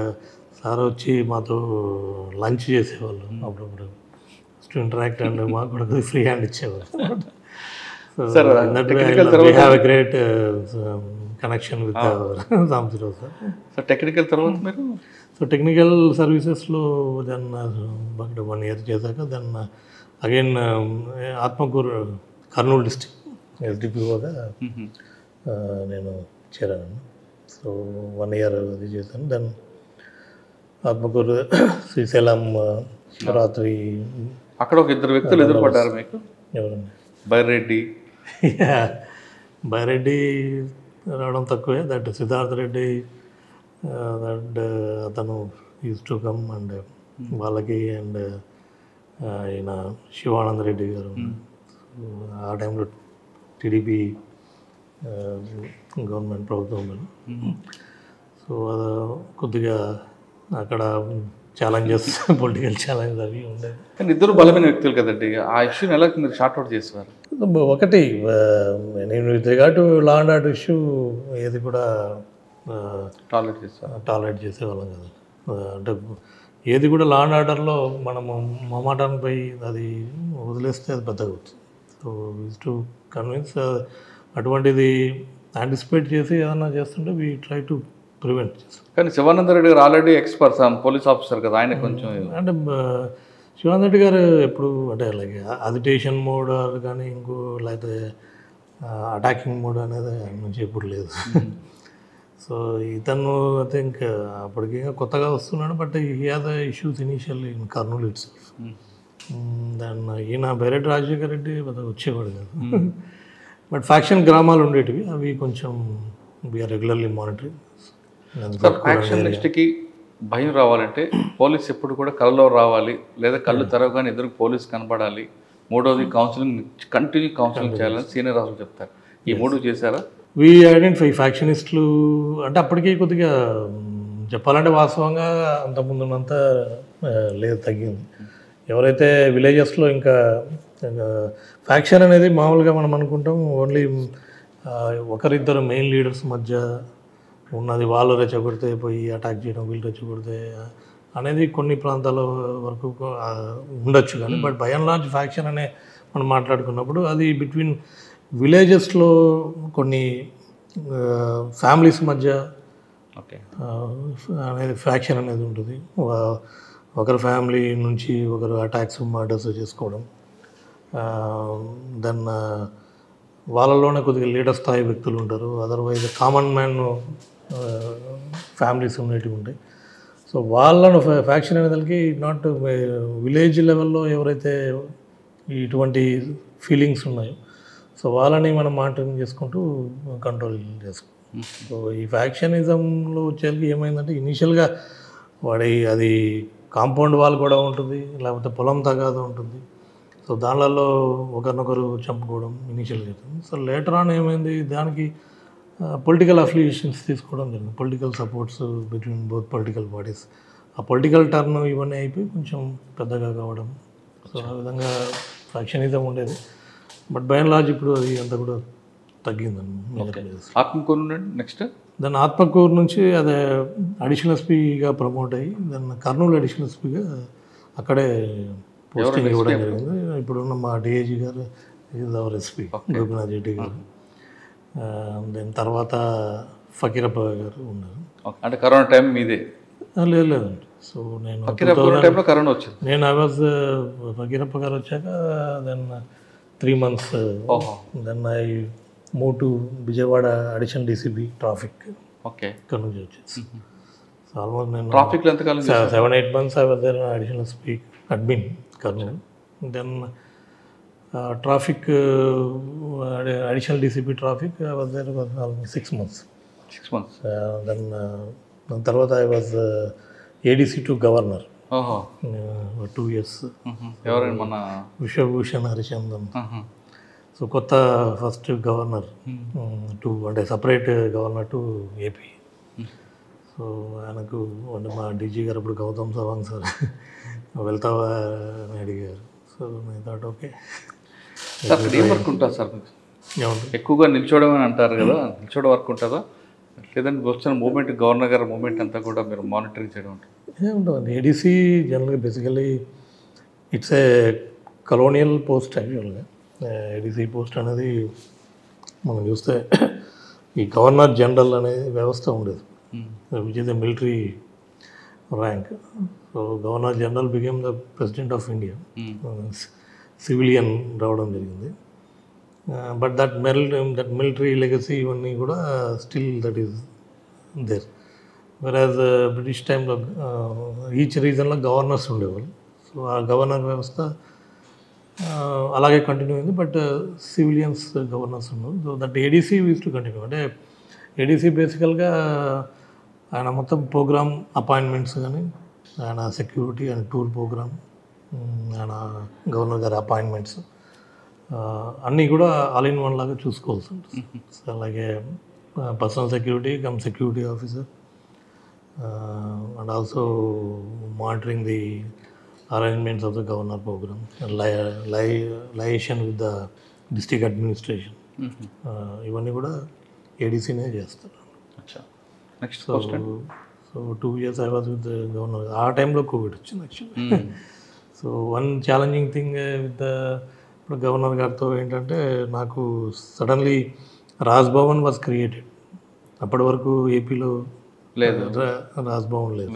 సార్ వచ్చి మాతో లంచ్ చేసేవాళ్ళు అప్పుడప్పుడు, టు ఇంటరాక్ట్. అండ్ మాకు కూడా ఫ్రీ హ్యాండ్ ఇచ్చేవాళ్ళు. We have a great connection with Sambasivarao sir. So technical తర్వాత మీరు సో టెక్నికల్ సర్వీసెస్లో దెన్ 1 year చేశాక then again Atmakur, Kurnool district ఎస్డిపిఓగా నేను చేరాను. సో 1 year అది చేశాను. దెన్ ఆత్మకూరు, శ్రీశైలం, శివరాత్రి. అక్కడ ఒక 2 వ్యక్తులు ఎదురుపడ్డారు మీకు. ఎవరండి? బైరెడ్డి రావడం తక్కువే. దట్ సిద్ధార్థ రెడ్డి, దట్ అతను యూస్ టు కమ్ అండ్ వాళ్ళకి. అండ్ ఈయన శివానంద రెడ్డి గారు ఆ టైంలో టీడీపీ గవర్నమెంట్ ప్రభుత్వం. సో అది కొద్దిగా అక్కడ ఛాలెంజెస్, పొలిటికల్ ఛాలెంజ్ అవి ఉండేవి. కానీ 2 బలమైన వ్యక్తులు కదండి, ఆ ఇష్యూని ఎలా మీరు షార్ట్అవుట్ చేసేవారు? ఒకటి, నేను with regard to law and order issue ఏది కూడా టాలరేట్ చేసేవాళ్ళం కదా. అంటే ఏది కూడా లా అండ్ ఆర్డర్లో మనము మొమాటానికి పోయి అది వదిలేస్తే అది పెద్దగా అవుతుంది. So use to convince. అటువంటిది యాంటిసిపేట్ చేసి ఏదన్నా చేస్తుంటే వీ ట్రై టు ప్రివెంట్ చేస్తాం. కానీ శివానంద రెడ్డి గారు ఆల్రెడీ ఎక్స్పర్ట్ పోలీస్ ఆఫీసర్ కదా, ఆయన కొంచెం అంటే శివానంద రెడ్డి గారు ఎప్పుడు అంటే లైక్ అజిటేషన్ మోడ్ కానీ ఇంకో లేకపోతే అటాకింగ్ మోడ్ అనేది ఆయన నుంచి ఎప్పుడు లేదు. సో ఇతను ఐ థింక్ అప్పటికి కొత్తగా వస్తున్నాడు. But he have the issues initially in Kurnool its. Then ఈయన బైరెడ్డి రాజశేఖర్ రెడ్డి వచ్చేవాడు కాదు. బట్ ఫ్యాక్షన్ గ్రామాలు ఉండేటివి, అవి కొంచెం వీఆర్ రెగ్యులర్లీ మానిటరింగ్. ఫ్యాక్షన్ నెక్స్ట్కి భయం రావాలంటే పోలీస్ ఎప్పుడు కూడా కళ్ళలో రావాలి, లేదా కళ్ళు తెరవగానే ఎదురు పోలీస్ కనపడాలి. మూడోది కౌన్సిలింగ్, కంటిన్యూ కౌన్సిలింగ్ చేయాలని సీనియర్ ఆఫీసర్ చెప్తారు. ఈ 3 చేశారా? వీ ఐడెంటిఫై ఫ్యాక్షనిస్టులు అంటే అప్పటికీ కొద్దిగా చెప్పాలంటే వాస్తవంగా అంతకుముందు ఉన్నంత లేదు, తగ్గింది. ఎవరైతే విలేజెస్లో ఇంకా ఫ్యాక్షన్ అనేది మామూలుగా మనం అనుకుంటాం ఓన్లీ ఒకరిద్దరు మెయిన్ లీడర్స్ మధ్య ఉన్నది, వాళ్ళు రెచ్చగొడితే పోయి అటాక్ చేయడం, వీళ్ళు రెచ్చగొడితే అనేది కొన్ని ప్రాంతాల వరకు ఉండొచ్చు. కానీ but by and large faction అనే మనం మాట్లాడుకున్నప్పుడు అది బిట్వీన్ విలేజెస్లో కొన్ని ఫ్యామిలీస్ మధ్య అనేది ఫ్యాక్షన్ అనేది ఉంటుంది. ఒకరి ఫ్యామిలీ నుంచి ఒకరు అటాక్స్, మర్డర్స్ చేసుకోవడం. దెన్ వాళ్ళలోనే కొద్దిగా లీడర్ స్థాయి వ్యక్తులు ఉంటారు. అదర్వైజ్ కామన్ మ్యాన్ ఫ్యామిలీస్ ఉండేటివి ఉంటాయి. సో వాళ్ళను ఫ్యాక్షన్ అనేదానికి నాట్ విలేజ్ లెవెల్లో ఎవరైతే ఇటువంటి ఫీలింగ్స్ ఉన్నాయో సో వాళ్ళని మనం మానిటరింగ్ చేసుకుంటూ కంట్రోల్ చేసుకుంటాం. సో ఈ ఫ్యాక్షనిజంలో వచ్చేసరికి ఏమైందంటే ఇనీషియల్గా అది కాంపౌండ్ వాల్ కూడా ఉంటుంది, లేకపోతే పొలం తగాదా ఉంటుంది. సో దానిలలో ఒకరినొకరు చంపుకోవడం ఇనీషియల్గా అవుతుంది. సో లేటర్ ఆన్ ఏమైంది, దానికి పొలిటికల్ అఫిలియేషన్స్ తీసుకోవడం జరిగింది, political supports between both political parties. ఆ పొలిటికల్ టర్న్ ఇవన్నీ అయిపోయి కొంచెం పెద్దగా కావడం. సో ఆ విధంగా ఫ్యాక్షనిజం ఉండేది. బట్ బై అండ్ లార్జ్ ఇప్పుడు అది అంతా కూడా తగ్గిందండి. ఆత్మకూరు నెక్స్ట్ దాన్ని ఆత్మకూరు నుంచి అదే అడిషనల్ ఎస్పీగా ప్రమోట్ అయ్యి దాన్ని కర్నూలు అడిషనల్ ఎస్పీగా అక్కడే పోస్టింగ్ ఇవ్వడం జరిగింది. ఇప్పుడున్న మా డిఐజీ గారు is our SP Gopinath Reddy గారు. దాని తర్వాత ఫకీరప్ప గారు ఉన్నారు. అంటే కరోనా టైం మీదే? లేదండి. సో నేను కరోనా వచ్చింది, నేను ఐ వాజ్ ఫకీరప్ప గారు వచ్చాక then 3 months then I move to Vijayawada additional DCP traffic. Okay, ఇక్కడ నుంచి వచ్చేసి సో ఆల్మోస్ట్ నేను ట్రాఫిక్లో ఎంతకాలం 7-8 months I was there additional SP admin Kurnool. Then traffic additional DCP traffic I was there almost 6 months. Then దాని తర్వాత I was ADC to governor 2 years. ఎవరైనా మన విశ్వభూషణ్ హరిచందన్. సో కొత్త ఫస్ట్ గవర్నర్ అంటే separate governor to AP. So ఆయనకు అంటే మా డీజీ గారు ఇప్పుడు గౌతమ్ సవాంగ్ సార్ వెళ్తావా అని అడిగారు. సో నేను థాట్ ఓకే. అక్కడ ఏం వర్క్ ఉంటుంది సార్? ఎక్కువగా నిల్చోవడం అని అంటారు కదా, నిల్చోవడం వర్క్ ఉంటుందా? లేదంటే వచ్చిన మూమెంట్ గవర్నర్ గారి మూమెంట్ అంతా కూడా మీరు మానిటరింగ్ చేయడం ఉంటుంది? ఏముంటుందండి, ఏడీసీ జనరల్గా basically it's a colonial post. యాక్చువల్గా ఏడీసీ పోస్ట్ అనేది మనం చూస్తే ఈ గవర్నర్ జనరల్ అనే వ్యవస్థ ఉండేది, which is a military rank. So governor general became the president of India, civilian రావడం జరిగింది. బట్ దట్ మిలిటరీ లెగసీ ఇవన్నీ కూడా స్టిల్ దట్ ఈస్ దేర్. వెరాజ్ బ్రిటిష్ టైంలో ఈచ్ రీజన్లో గవర్నర్స్ ఉండేవాళ్ళు. సో ఆ గవర్నర్ వ్యవస్థ అలాగే కంటిన్యూ అయింది. బట్ సివిలియన్స్ గవర్నర్స్ ఉన్నారు. So that ADC use to continue. అంటే ఏడీసీ బేసికల్గా ఆయన మొత్తం ప్రోగ్రామ్ అపాయింట్మెంట్స్ కానీ, ఆయన సెక్యూరిటీ అండ్ టూర్ ప్రోగ్రామ్, ఆయన గవర్నర్ గారి అపాయింట్మెంట్స్ అన్నీ కూడా ఆల్ ఇన్ వన్ లాగా చూసుకోవాల్సి ఉంటుంది. సో అలాగే personal security come security officer and also monitoring the arrangements of the governor program, liaison with the district administration. ఇవన్నీ కూడా ఏడీసీనే చేస్తారు. Next so 2 years I was with governor. ఆ టైంలో కోవిడ్ వచ్చింది actually. So one challenging thing with ఇప్పుడు గవర్నర్ గారితో ఏంటంటే, నాకు సడన్లీ రాజ్భవన్ వాజ్ క్రియేటెడ్. అప్పటి వరకు ఏపీలో లేదు, రాజ్భవన్ లేదు.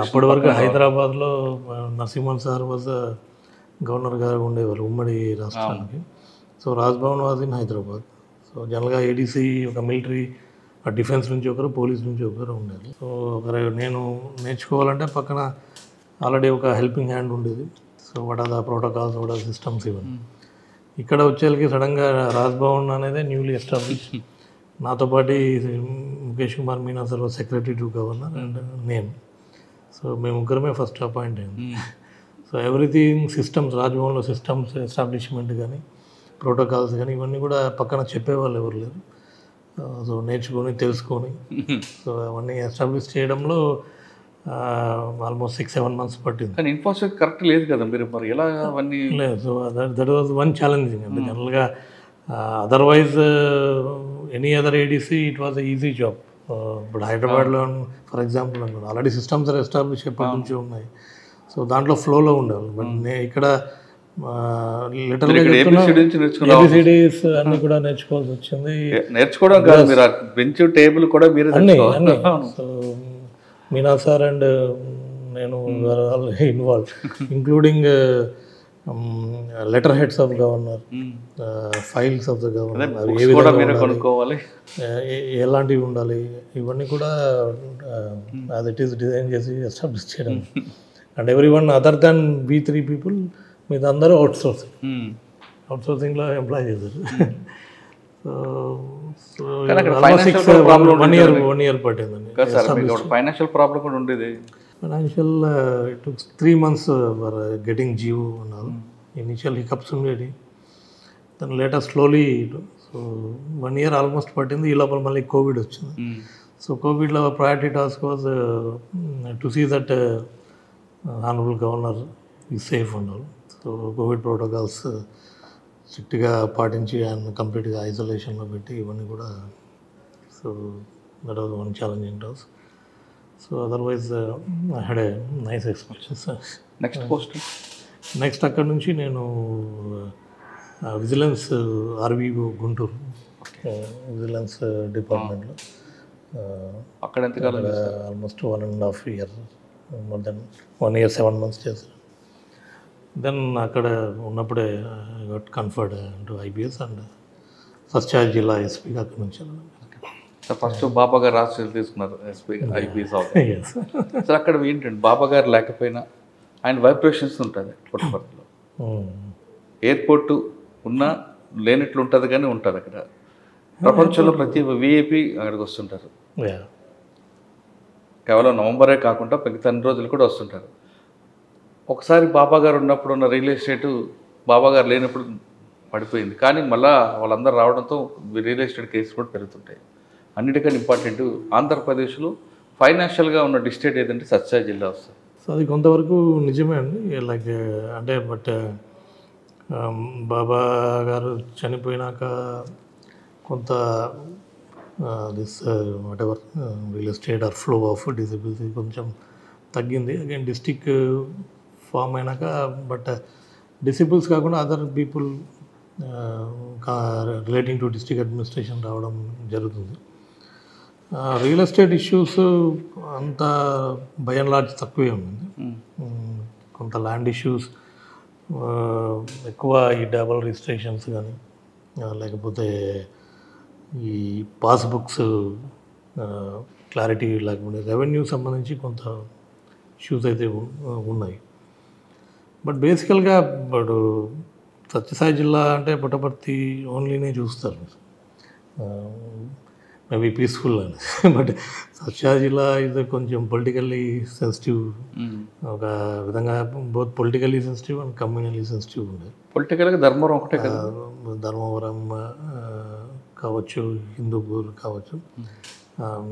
అప్పటి వరకు హైదరాబాద్లో నరసింహన్ సార్ వాజ్ గవర్నర్ గారు ఉండేవారు ఉమ్మడి రాష్ట్రానికి. So Raj Bhavan was in Hyderabad. So జనరల్గా ఏడీసీ ఒక మిలిటరీ, డిఫెన్స్ నుంచి ఒకరు, పోలీస్ నుంచి ఒకరు ఉండేది. సో నేను నేర్చుకోవాలంటే పక్కన ఆల్రెడీ ఒక హెల్పింగ్ హ్యాండ్ ఉండేది. So what are the protocols, what are systems ఇవన్నీ. ఇక్కడ వచ్చేళ్ళకి సడన్గా రాజ్భవన్ అనేది న్యూలీ ఎస్టాబ్లిష్. నాతో పాటు Mukesh Kumar Meena sir secretary to governor and నేను. సో మేము ముగ్గురమే ఫస్ట్ అపాయింట్ అయింది. సో ఎవ్రీథింగ్ సిస్టమ్స్, రాజ్భవన్లో సిస్టమ్స్ ఎస్టాబ్లిష్మెంట్ కానీ, ప్రోటోకాల్స్ కానీ ఇవన్నీ కూడా పక్కన చెప్పేవాళ్ళు ఎవరు లేరు. సో నేర్చుకొని తెలుసుకొని సో అవన్నీ ఎస్టాబ్లిష్ చేయడంలో ఆల్మోస్ట్ 6-7 months పట్టింది. కానీ ఇన్ఫ్రాస్ట్రక్చర్ కరెక్ట్ లేదు కదా, మీరు మరి ఎలా అవన్నీ లేదు. So that was one challenging. అంటే జనరల్గా otherwise any other ADC it was easy job. ఇప్పుడు హైదరాబాద్లో ఫర్ ఎగ్జాంపుల్ అనుకోండి, ఆల్రెడీ సిస్టమ్స్ ఎస్టాబ్లిష్ ఎప్పటి నుంచో ఉన్నాయి. సో దాంట్లో ఫ్లోలో ఉండేవాళ్ళు. బట్ ఇక్కడ లిటరల్గా ABCDs అన్నీ కూడా నేర్చుకోవాల్సి వచ్చింది. నేర్చుకోవడం కాదు, మీరు బెంచ్ టేబుల్ కూడా మీరు అన్నీ. సో మీనా సార్ అండ్ నేను involve, including letter heads of governor, files of the governor, అవి ఏ విధంగా కొనుక్కోవాలి, ఎలాంటివి ఉండాలి, ఇవన్నీ కూడా యాజ్ ఇట్ ఈస్ డిజైన్ చేసి ఎస్టాబ్లిష్ చేయడం. And every one other than we 3 people మీద అందరూ అవుట్సోర్సింగ్లో ఎంప్లాయ్ చేశారు. సో కానీ అక్కడ financial problem వన్ ఇయర్ పట్టిందండి. కాదు సార్, మీకు ఫైనాన్షియల్ ప్రాబ్లం కూడా ఉండేది. Financial it took 3 months for getting GO అన్నారు. ఇనిషియల్ హికప్స్ ఉండేది, దాని later slowly. So 1 year almost పట్టింది. ఈ లోపల మళ్ళీ కోవిడ్ వచ్చింది. సో కోవిడ్లో priority task was to see that honourable governor ఈ సేఫ్ అన్నారు. సో కోవిడ్ ప్రోటోకాల్స్ స్ట్రిక్ట్గా పాటించి ఆయన కంప్లీట్గా ఐసోలేషన్లో పెట్టి ఇవన్నీ కూడా. So that was one challenging task. So otherwise I had a nice experience. Next అక్కడ నుంచి నేను విజిలెన్స్ ఆర్వీఓ గుంటూరు విజిలెన్స్ డిపార్ట్మెంట్లో అక్కడ ఎంతకాలం? Almost 1.5 year, more than 1 year 7 months చేశాను. దెన్ అక్కడ ఉన్నప్పుడే got conferred to IPS and first charge జిల్లా ఎస్పీగా అక్కడ నుంచి. ఫస్ట్ బాబా గారు రాష్ట్రాలు తీసుకున్నారు ఎస్పీ ఐపీఎస్. సార్ అక్కడ ఏంటంటే బాబా గారు లేకపోయినా ఆయన వైబ్రేషన్స్ ఉంటుంది పుట్టపర్తిలో. ఎయిర్పోర్టు ఉన్నా లేనట్లు ఉంటుంది కానీ ఉంటుంది అక్కడ. ప్రపంచంలో ప్రతి విఐపి అక్కడికి వస్తుంటారు. కేవలం నవంబరే కాకుండా మిగతా అన్ని రోజులు కూడా వస్తుంటారు. ఒకసారి బాబా గారు ఉన్నప్పుడు ఉన్న రియల్ ఎస్టేటు బాబా గారు లేనప్పుడు పడిపోయింది. కానీ మళ్ళీ వాళ్ళందరూ రావడంతో రియల్ ఎస్టేట్ కేసులు కూడా పెరుగుతుంటాయి. అన్నిటికన్నా ఇంపార్టెంట్ ఆంధ్రప్రదేశ్లో ఫైనాన్షియల్గా ఉన్న డిస్ట్రిక్ట్ ఏదంటే సత్యసాయి జిల్లా వస్తుంది. సో అది కొంతవరకు నిజమే అండి. లైక్ అంటే బట్ బాబా గారు చనిపోయినాక కొంత this what ever real estate or flow of disability కొంచెం తగ్గింది. అగైన్ డిస్టిక్ ఫామ్ అయినాక బట్ డిసిబుల్స్ కాకుండా other people relating to district administration రావడం జరుగుతుంది. రియల్ ఎస్టేట్ ఇష్యూస్ అంత బై అండ్ లార్జ్ తక్కువే ఉంది. కొంత ల్యాండ్ ఇష్యూస్ ఎక్కువ, ఈ డబుల్ రిజిస్ట్రేషన్స్ కానీ లేకపోతే ఈ పాస్బుక్స్ క్లారిటీ లేకపోతే రెవెన్యూ సంబంధించి కొంత ఇష్యూస్ అయితే ఉన్నాయి. బట్ బేసికల్గా ఇప్పుడు సత్యసాయి జిల్లా అంటే పుట్టపర్తి ఓన్లీనే చూస్తారు, మేబీ పీస్ఫుల్ అని. బట్ సత్యసాయి జిల్లా ఇది కొంచెం పొలిటికల్లీ సెన్సిటివ్, ఒక విధంగా both politically sensitive and communally sensitive ఉంది. పొలిటికల్గా ధర్మవరం ఒకటే కదా, ధర్మవరం కావచ్చు, హిందూపూర్ కావచ్చు,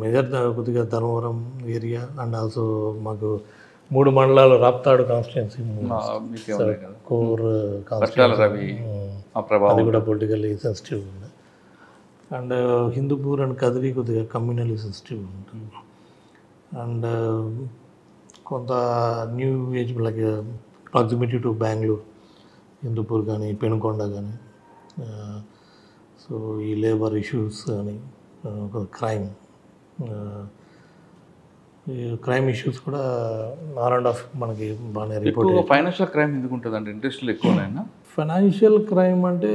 మేజర్ కొద్దిగా ధర్మవరం ఏరియా అండ్ ఆల్సో మాకు 3 మండలాలు రాప్తాడు కాన్స్టిట్యున్సీ, కోర్ కాన్స్టిట్యున్సీ, అది కూడా పొలిటికల్లీ సెన్సిటివ్ ఉంది. అండ్ హిందూపూర్ అండ్ కదిరి కొద్దిగా కమ్యూనల్లీ సెన్సిటివ్ ఉంటుంది. అండ్ కొంత new age like proximity to Bengaluru, Hindupur కానీ పెనుకొండ కానీ. సో ఈ లేబర్ ఇష్యూస్ కానీ క్రైమ్ ఇష్యూస్ కూడా ఆన్ అండ్ ఆఫ్ మనకి బాగానే రిపోర్ట్. ఫైనాన్షియల్ క్రైమ్ ఎందుకు ఉంటుంది అంటే ఇంట్రెస్ట్లు ఎక్కువనైనా? ఫైనాన్షియల్ క్రైమ్ అంటే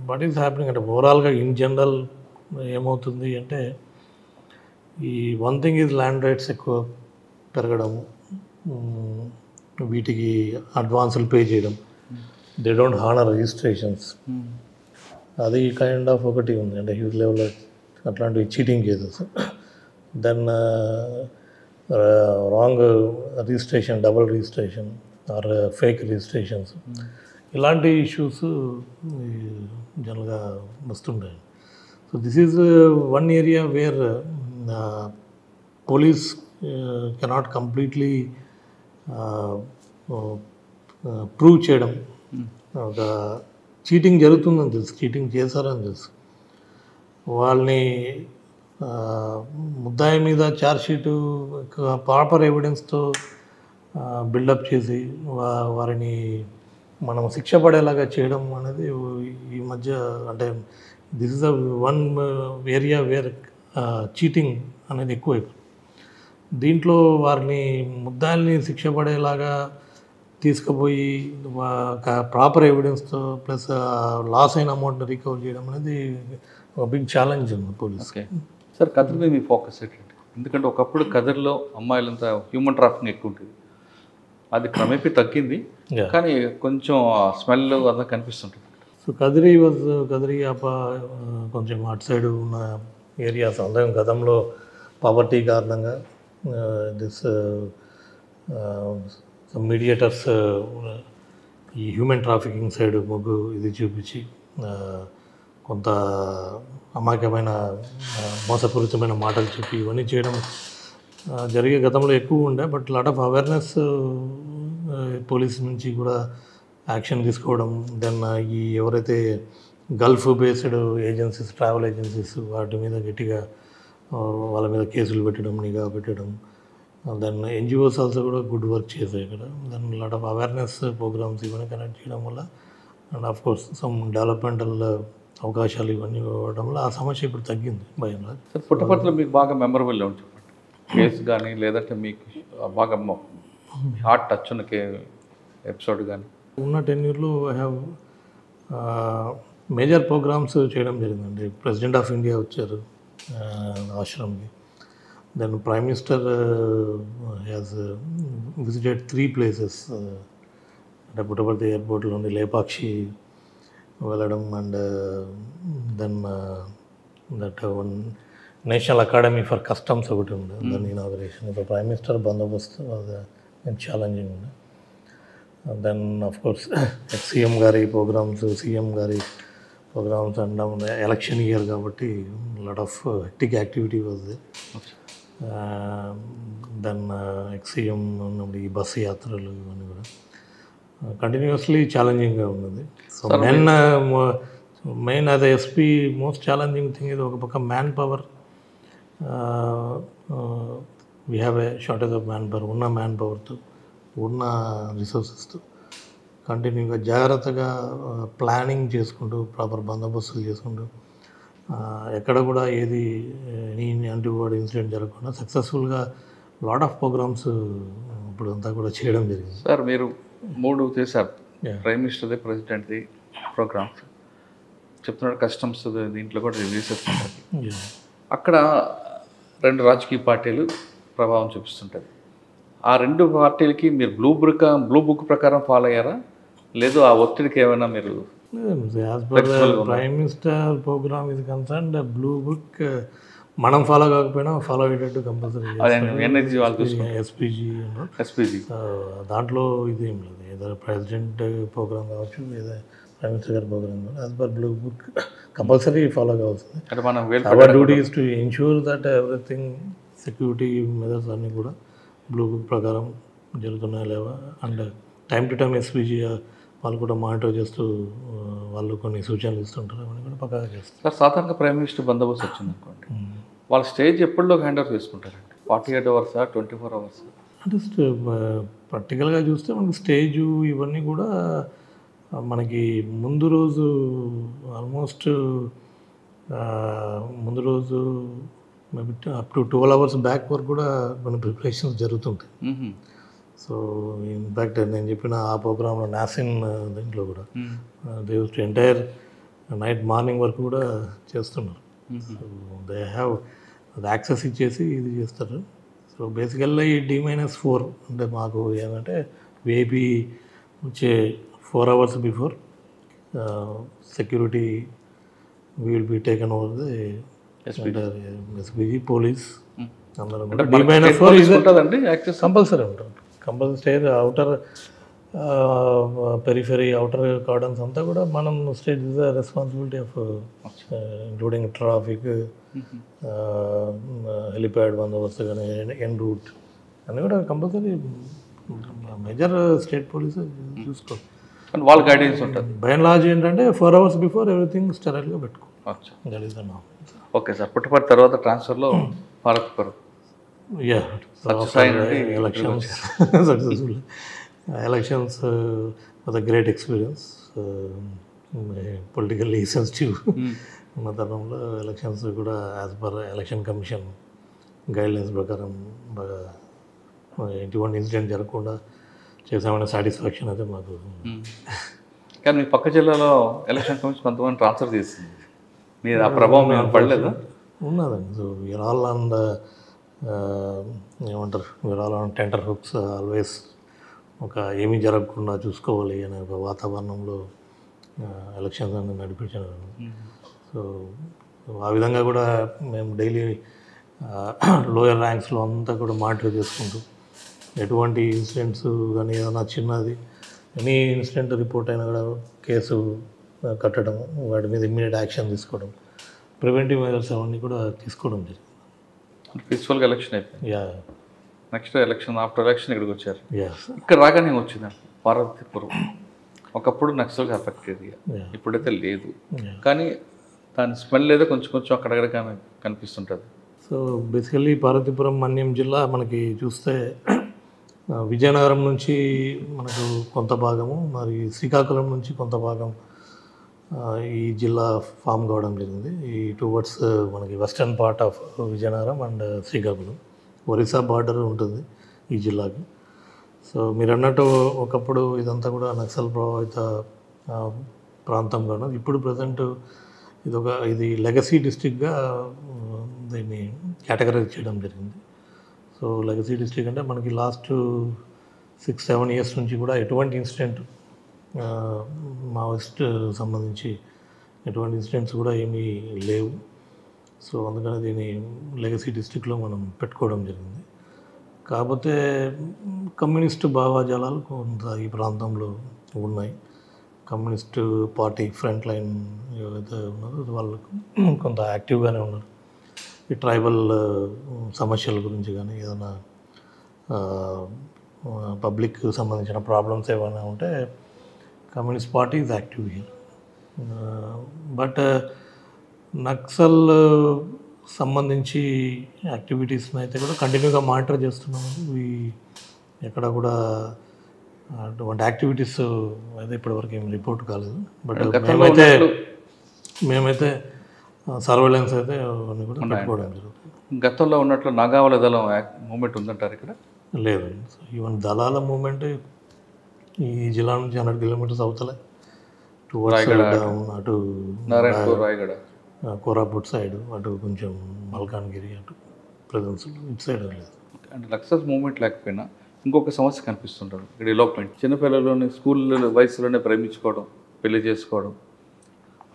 వాట్ ఈస్ హ్యాపెనింగ్ అంటే ఓవరాల్గా ఇన్ జనరల్ ఏమవుతుంది అంటే, ఈ one thing is land rates ఎక్కువ పెరగడము, వీటికి అడ్వాన్సులు పే చేయడం, దే డోంట్ హానర్ రిజిస్ట్రేషన్స్, అది కైండ్ ఆఫ్ ఒకటి ఉంది అంటే హ్యూజ్ లెవెల్లో అట్లాంటివి cheating cases. Then wrong registration, double registration or fake registrations, ఇలాంటి ఇష్యూస్ జనరల్గా వస్తుంటాయి. So this is one area where police cannot completely prove చేయడం. ఒక చీటింగ్ జరుగుతుందని తెలుసు, చీటింగ్ చేశారని తెలుసు, వాళ్ళని ముద్దాయి మీద ఛార్జ్షీటు ప్రాపర్ ఎవిడెన్స్తో బిల్డప్ చేసి వారిని మనం శిక్ష పడేలాగా చేయడం అనేది ఈ మధ్య అంటే this is the one area wear cheating అనేది ఎక్కువైపోయింది. దీంట్లో వారిని ముద్దాయిల్ని శిక్ష పడేలాగా తీసుకుపోయి ప్రాపర్ ఎవిడెన్స్తో ప్లస్ లాస్ అయిన అమౌంట్ని రికవర్ చేయడం అనేది ఒక బిగ్ ఛాలెంజ్ ఉంది పోలీస్. సార్ కథర్ మీద మీ ఫోకస్ ఏంటంటే, ఎందుకంటే ఒకప్పుడు కథర్లో అమ్మాయిలంతా హ్యూమన్ ట్రాఫికింగ్ ఎక్కువ ఉంటుంది, అది క్రమేపీ తగ్గింది. Yeah. కానీ కొంచెం స్మెల్ అంతా కనిపిస్తుంటుంది. సో కదిరి కొంచెం అటు సైడ్ ఉన్న ఏరియాస్ అందరం గతంలో పావర్టీ కారణంగా దిస్ మీడియేటర్స్ ఈ హ్యూమన్ ట్రాఫికింగ్ సైడ్ మొగ్గు ఇది చూపించి కొంత అమాయకమైన మోసపూరితమైన మాటలు చెప్పి ఇవన్నీ చేయడం జరిగే గతంలో ఎక్కువ ఉండే. But lot of awareness police నుంచి కూడా యాక్షన్ తీసుకోవడం. దెన్ ఈ ఎవరైతే gulf based agencies, travel agencies వాటి మీద గట్టిగా వాళ్ళ మీద కేసులు పెట్టడం, నిఘా పెట్టడం. దెన్ ఎన్జిఓస్ ఆల్సో కూడా గుడ్ వర్క్ చేశాయి ఇక్కడ. Then lot of awareness programmes ఇవన్నీ కనెక్ట్ చేయడం వల్ల and of course some developmental అవకాశాలు ఇవన్నీ ఇవ్వడం వల్ల ఆ సమస్య ఇప్పుడు తగ్గింది భయంగా. సార్ పుట్టపర్తిలో మీకు బాగా మెమరబుల్ ఉంటుంది కేసు కానీ, లేదంటే మీకు బాగా హార్ట్ టచ్ ఉన్న ఎపిసోడ్ కానీ? ఉన్న 10 years I have major programmes చేయడం జరిగిందండి. ప్రెసిడెంట్ ఆఫ్ ఇండియా వచ్చారు ఆశ్రమ్కి. Then prime minister has visited 3 places. అంటే పుట్టపర్తి ఎయిర్పోర్ట్లో ఉండి లేపాక్షి వెళ్ళడం and then that one national academy for customs ఒకటి ఉంది, దాని ఇనాగరేషన్. ఇప్పుడు ప్రైమ్ మినిస్టర్ బందోబస్తు అది ఛాలెంజింగ్ ఉంది. దెన్ ఆఫ్ కోర్స్ సీఎం గారి ప్రోగ్రామ్స్, సీఎం గారి ప్రోగ్రామ్స్ అండ్ ఎలక్షన్ ఇయర్ కాబట్టి lot of hectic activity was there. Then ex CM ఈ బస్సు యాత్రలు ఇవన్నీ కూడా కంటిన్యూస్లీ ఛాలెంజింగ్గా ఉన్నది. So main as SP most challenging thing ఇది ఒక పక్క man power. We have a shortage of man power. ఉన్న మ్యాన్ పవర్తో, ఉన్న రిసోర్సెస్తో కంటిన్యూగా జాగ్రత్తగా ప్లానింగ్ చేసుకుంటూ, ప్రాపర్ బందోబస్తులు చేసుకుంటూ, ఎక్కడ కూడా ఏది యాంటీబాడీ ఇన్సిడెంట్ జరగకుండా సక్సెస్ఫుల్గా లాట్ ఆఫ్ ప్రోగ్రామ్స్ ఇప్పుడు అంతా కూడా చేయడం జరిగింది. సార్ మీరు 3 చేశారు, ప్రైమ్ మినిస్టర్ది, ప్రెసిడెంట్ది ప్రోగ్రామ్స్ చెప్తున్నాడు, కస్టమ్స్ దీంట్లో కూడా రిలీజెస్ ఉంటుంది. అక్కడ 2 రాజకీయ పార్టీలు ప్రభావం చూపిస్తుంటుంది. ఆ 2 పార్టీలకి మీరు బ్లూ బుక్ ప్రకారం ఫాలో అయ్యారా, లేదు ఆ ఒత్తిడికి ఏమైనా మీరు? As per prime minister programme ఇది కన్సర్న్ బ్లూ బుక్ మనం ఫాలో కాకపోయినా ఫాలో అయ్యేటట్టు కంపల్సరీ ఎస్పీజీ. దాంట్లో ఇదేం లేదు, ఏదో ప్రెసిడెంట్ ప్రోగ్రామ్ కావచ్చు, ఏదో ప్రైమ్ మినిస్టర్ గారి ప్రోగ్రామ్ కావచ్చు, as per blue book compulsory follow కావాల్సింది. Our duty is to ensure that everything security measures అన్నీ కూడా బ్లూ బుక్ ప్రకారం జరుగుతున్నాయా లేవా. And time to time SPG వాళ్ళు కూడా మానిటర్ చేస్తూ వాళ్ళు కొన్ని సూచనలు ఇస్తుంటారు, అవన్నీ కూడా పక్కాగా చేస్తారు. సార్ సాధారణంగా ప్రైమ్ మినిస్టర్ బందోబస్తు వచ్చింది అనుకోండి, వాళ్ళ స్టేజ్ ఎప్పటిలోకి హ్యాండ్ ఓవర్ చేసుకుంటారండి? 48 hours, 24 hours? అంటే ప్రాక్టికల్గా చూస్తే మనకి స్టేజు ఇవన్నీ కూడా మనకి ముందు రోజు ఆల్మోస్ట్ ముందు రోజు maybe up to 12 hours back వరకు కూడా కొన్ని ప్రిపరేషన్స్ జరుగుతుంటాయి. సో ఇన్ఫ్యాక్ట్ నేను చెప్పిన ఆ ప్రోగ్రాంలో నాసిన్ దీంట్లో కూడా they use to entire night morning వరకు కూడా చేస్తున్నారు. సో దే హ్యావ్ అది యాక్సెస్ ఇచ్చేసి ఇది చేస్తారు. సో బేసికల్గా ఈ D-4 అంటే మాకు ఏమంటే విఐపీ వచ్చే 4 hours before security will be taken over the SPG police అందరూ. D-4 కంపల్సరీ ఉంటారు. Compulsory stage outer periphery outer cordons అంతా కూడా మనం state is the responsibility of including traffic, helipad బందోబస్తు కానీ, ఎన్ రూట్ అన్నీ కూడా కంపల్సరీ మేజర్ స్టేట్ పోలీస్ చూసుకోవాలి. వాళ్ళ గైడెన్స్ ఉంటుంది. బై అండ్ లార్జ్ ఏంటంటే 4 hours బిఫోర్ ఎవ్రీథింగ్ స్టెరైల్గా పెట్టుకోవచ్చు. ఓకే సార్, పుట్టపర్తి తర్వాత ట్రాన్స్ఫర్లో Parvathipuram. Elections successful elections was a great experience. Politically sensitive ఉన్న తరంలో ఎలక్షన్స్ కూడా as per election commission guidelines ప్రకారం బాగా ఎటువంటి ఇన్సిడెంట్ జరగకుండా చేసామనే సాటిస్ఫాక్షన్ అయితే మాకు. కానీ మీ పక్క జిల్లాలో ఎలక్షన్ కమిషన్ కొంతమంది ట్రాన్స్ఫర్ చేసింది, మీరు ఆ ప్రభావం పడలేదా? ఉన్నదండి. So we are all on the ఏమంటారు, we are all on tenterhooks, always ఒక ఏమీ జరగకుండా చూసుకోవాలి అనే ఒక వాతావరణంలో ఎలక్షన్స్ అన్ని నడిపించారు. సో ఆ విధంగా కూడా మేము డైలీ లోయర్ ర్యాంక్స్లో అంతా కూడా మానిటర్ చేసుకుంటూ ఎటువంటి ఇన్సిడెంట్స్ కానీ ఏదైనా చిన్నది ఎనీ ఇన్సిడెంట్ రిపోర్ట్ అయినా కూడా కేసు కట్టడం, వాటి మీద ఇమ్మీడియట్ యాక్షన్ తీసుకోవడం, ప్రివెంటివ్ మెజర్స్ అవన్నీ కూడా తీసుకోవడం జరిగింది. పీస్ఫుల్గా ఎలక్షన్ అయిపోయింది. Yeah next election after election ఇక్కడికి వచ్చారు. ఎస్ ఇక్కడ రాగానే వచ్చింది పార్వతీపురం. ఒకప్పుడు నక్సల్గా ఎఫెక్ట్ ఏరియా, ఇప్పుడైతే లేదు. కానీ దాని స్మెల్ ఏదో కొంచెం కొంచెం అక్కడక్కడ కనిపిస్తుంటుంది. సో బేసికల్లీ పార్వతీపురం మన్యం జిల్లా మనకి చూస్తే విజయనగరం నుంచి మనకు కొంత భాగము, మరి శ్రీకాకుళం నుంచి కొంత భాగం ఈ జిల్లా ఫామ్ కావడం జరిగింది. ఈ టువర్డ్స్ మనకి western part of Vizianagaram and Srikakulam, Orissa border ఉంటుంది ఈ జిల్లాకి. సో మీరు అన్నట్టు ఒకప్పుడు ఇదంతా కూడా నక్సల్ ప్రభావిత ప్రాంతం కాదు. ఇప్పుడు ప్రజెంట్ ఇది లెగసీ డిస్ట్రిక్ట్గా దీన్ని కేటగరైజ్ చేయడం జరిగింది. సో లెగసీ డిస్ట్రిక్ట్ అంటే మనకి లాస్ట్ 6-7 ఇయర్స్ నుంచి కూడా ఎటువంటి ఇన్సిడెంట్ మావోయిస్ట్ సంబంధించి ఎటువంటి ఇన్సిడెంట్స్ కూడా ఏమీ లేవు. సో అందుకని దీన్ని లెగసీ డిస్ట్రిక్ట్లో మనం పెట్టుకోవడం జరిగింది. కాకపోతే కమ్యూనిస్టు భావజాలాలు కొంత ఈ ప్రాంతంలో ఉన్నాయి. కమ్యూనిస్టు పార్టీ ఫ్రంట్ లైన్ ఏవైతే ఉన్నారో వాళ్ళకు కొంత యాక్టివ్గానే ఉన్నారు. ఈ ట్రైబల్ సమస్యల గురించి కానీ ఏదైనా పబ్లిక్ సంబంధించిన ప్రాబ్లమ్స్ ఏమైనా ఉంటే communist party is active here. But Naxal సంబంధించి యాక్టివిటీస్ని అయితే కూడా కంటిన్యూగా మానిటర్ చేస్తున్నాము. ఎక్కడ కూడా అటువంటి యాక్టివిటీస్ అయితే ఇప్పటివరకు ఏం రిపోర్ట్ కాలేదు. బట్ మేమైతే సర్వేలెన్స్ అయితే అవన్నీ కూడా పెట్టుకోవడం జరుగుతుంది. గతంలో ఉన్నట్లు నాగావళి దళం మూమెంట్ ఉందంటారు ఇక్కడ? లేదు. ఈవెన్ దళాల మూమెంట్ ఈ జిల్లా నుంచి 100 కిలోమీటర్స్ అవుతలే అటు రాయగడ, కోరాపుట్ సైడ్, అటు కొంచెం మల్కాన్గిరి, అటు ప్రజెన్స్ ఇటు సైడ్ లేదు. అంటే నక్సల్స్ మూమెంట్ లేకపోయినా ఇంకొక సమస్య కనిపిస్తుంటారు ఇక్కడ, డెవలప్మెంట్. చిన్నపిల్లలని స్కూల్ వయసులోనే ప్రేమించుకోవడం, పెళ్లి చేసుకోవడం,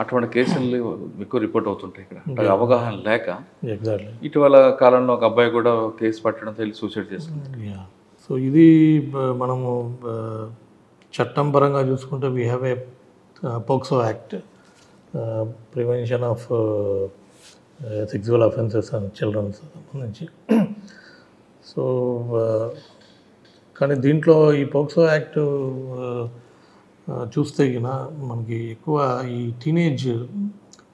అటువంటి కేసులు ఎక్కువ రిపోర్ట్ అవుతుంటాయి ఇక్కడ. అవగాహన లేక ఎగ్జాక్ట్లీ ఇటీవల కాలంలో ఒక అబ్బాయి కూడా కేసు పట్టడం తెలిసి సూసైడ్ చేసుకున్నాడు. సో ఇది మనము చట్టం పరంగా చూసుకుంటే we have a POCSO act, prevention of sexual offences and childrens సంబంధించి. సో కానీ దీంట్లో ఈ పోక్సో యాక్ట్ చూస్తే గిన మనకి ఎక్కువ ఈ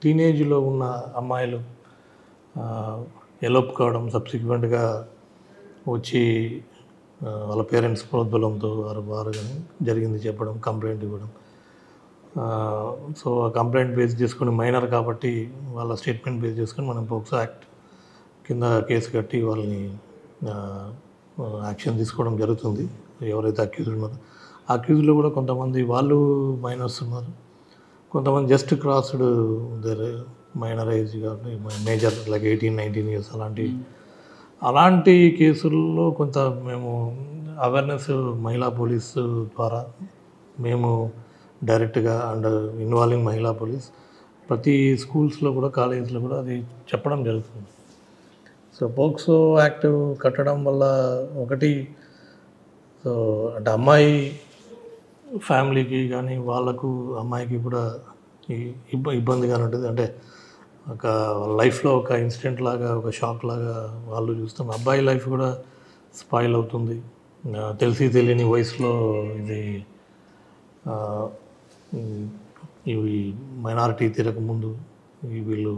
టీనేజ్లో ఉన్న అమ్మాయిలు ఎలోప్ కావడం, సబ్సిక్వెంట్గా వచ్చి వాళ్ళ పేరెంట్స్ ప్రోద్బలంతో వారు కానీ జరిగింది చెప్పడం, కంప్లైంట్ ఇవ్వడం. సో ఆ కంప్లైంట్ బేస్ చేసుకొని మైనర్ కాబట్టి వాళ్ళ స్టేట్మెంట్ బేస్ చేసుకొని మనం పోక్సో యాక్ట్ కింద కేసు కట్టి వాళ్ళని యాక్షన్ తీసుకోవడం జరుగుతుంది. ఎవరైతే అక్యూజ్డ్ ఉన్నారో అక్యూజ్లో కూడా కొంతమంది వాళ్ళు మైనర్స్ ఉన్నారు, కొంతమంది just crossed their minor age కాబట్టి మేజర్ లైక్ 18-19 ఇయర్స్ అలాంటి కేసుల్లో కొంత మేము అవేర్నెస్ మహిళా పోలీసు ద్వారా మేము డైరెక్ట్గా అండ్ ఇన్వాల్వింగ్ మహిళా పోలీస్ ప్రతి స్కూల్స్లో కూడా కాలేజెస్లో కూడా అది చెప్పడం జరుగుతుంది. సో పోక్సో యాక్ట్ కట్టడం వల్ల ఒకటి, సో అంటే అమ్మాయి ఫ్యామిలీకి కానీ వాళ్ళకు అమ్మాయికి కూడా ఇబ్బందిగానే ఉంటుంది. అంటే ఒక లైఫ్లో ఒక ఇన్సిడెంట్ లాగా, ఒక షాక్ లాగా వాళ్ళు చూస్తాం. అబ్బాయి లైఫ్ కూడా స్పాయిల్ అవుతుంది. తెలిసి తెలియని వయసులో ఇవి మైనారిటీ తిరగముందు వీళ్ళు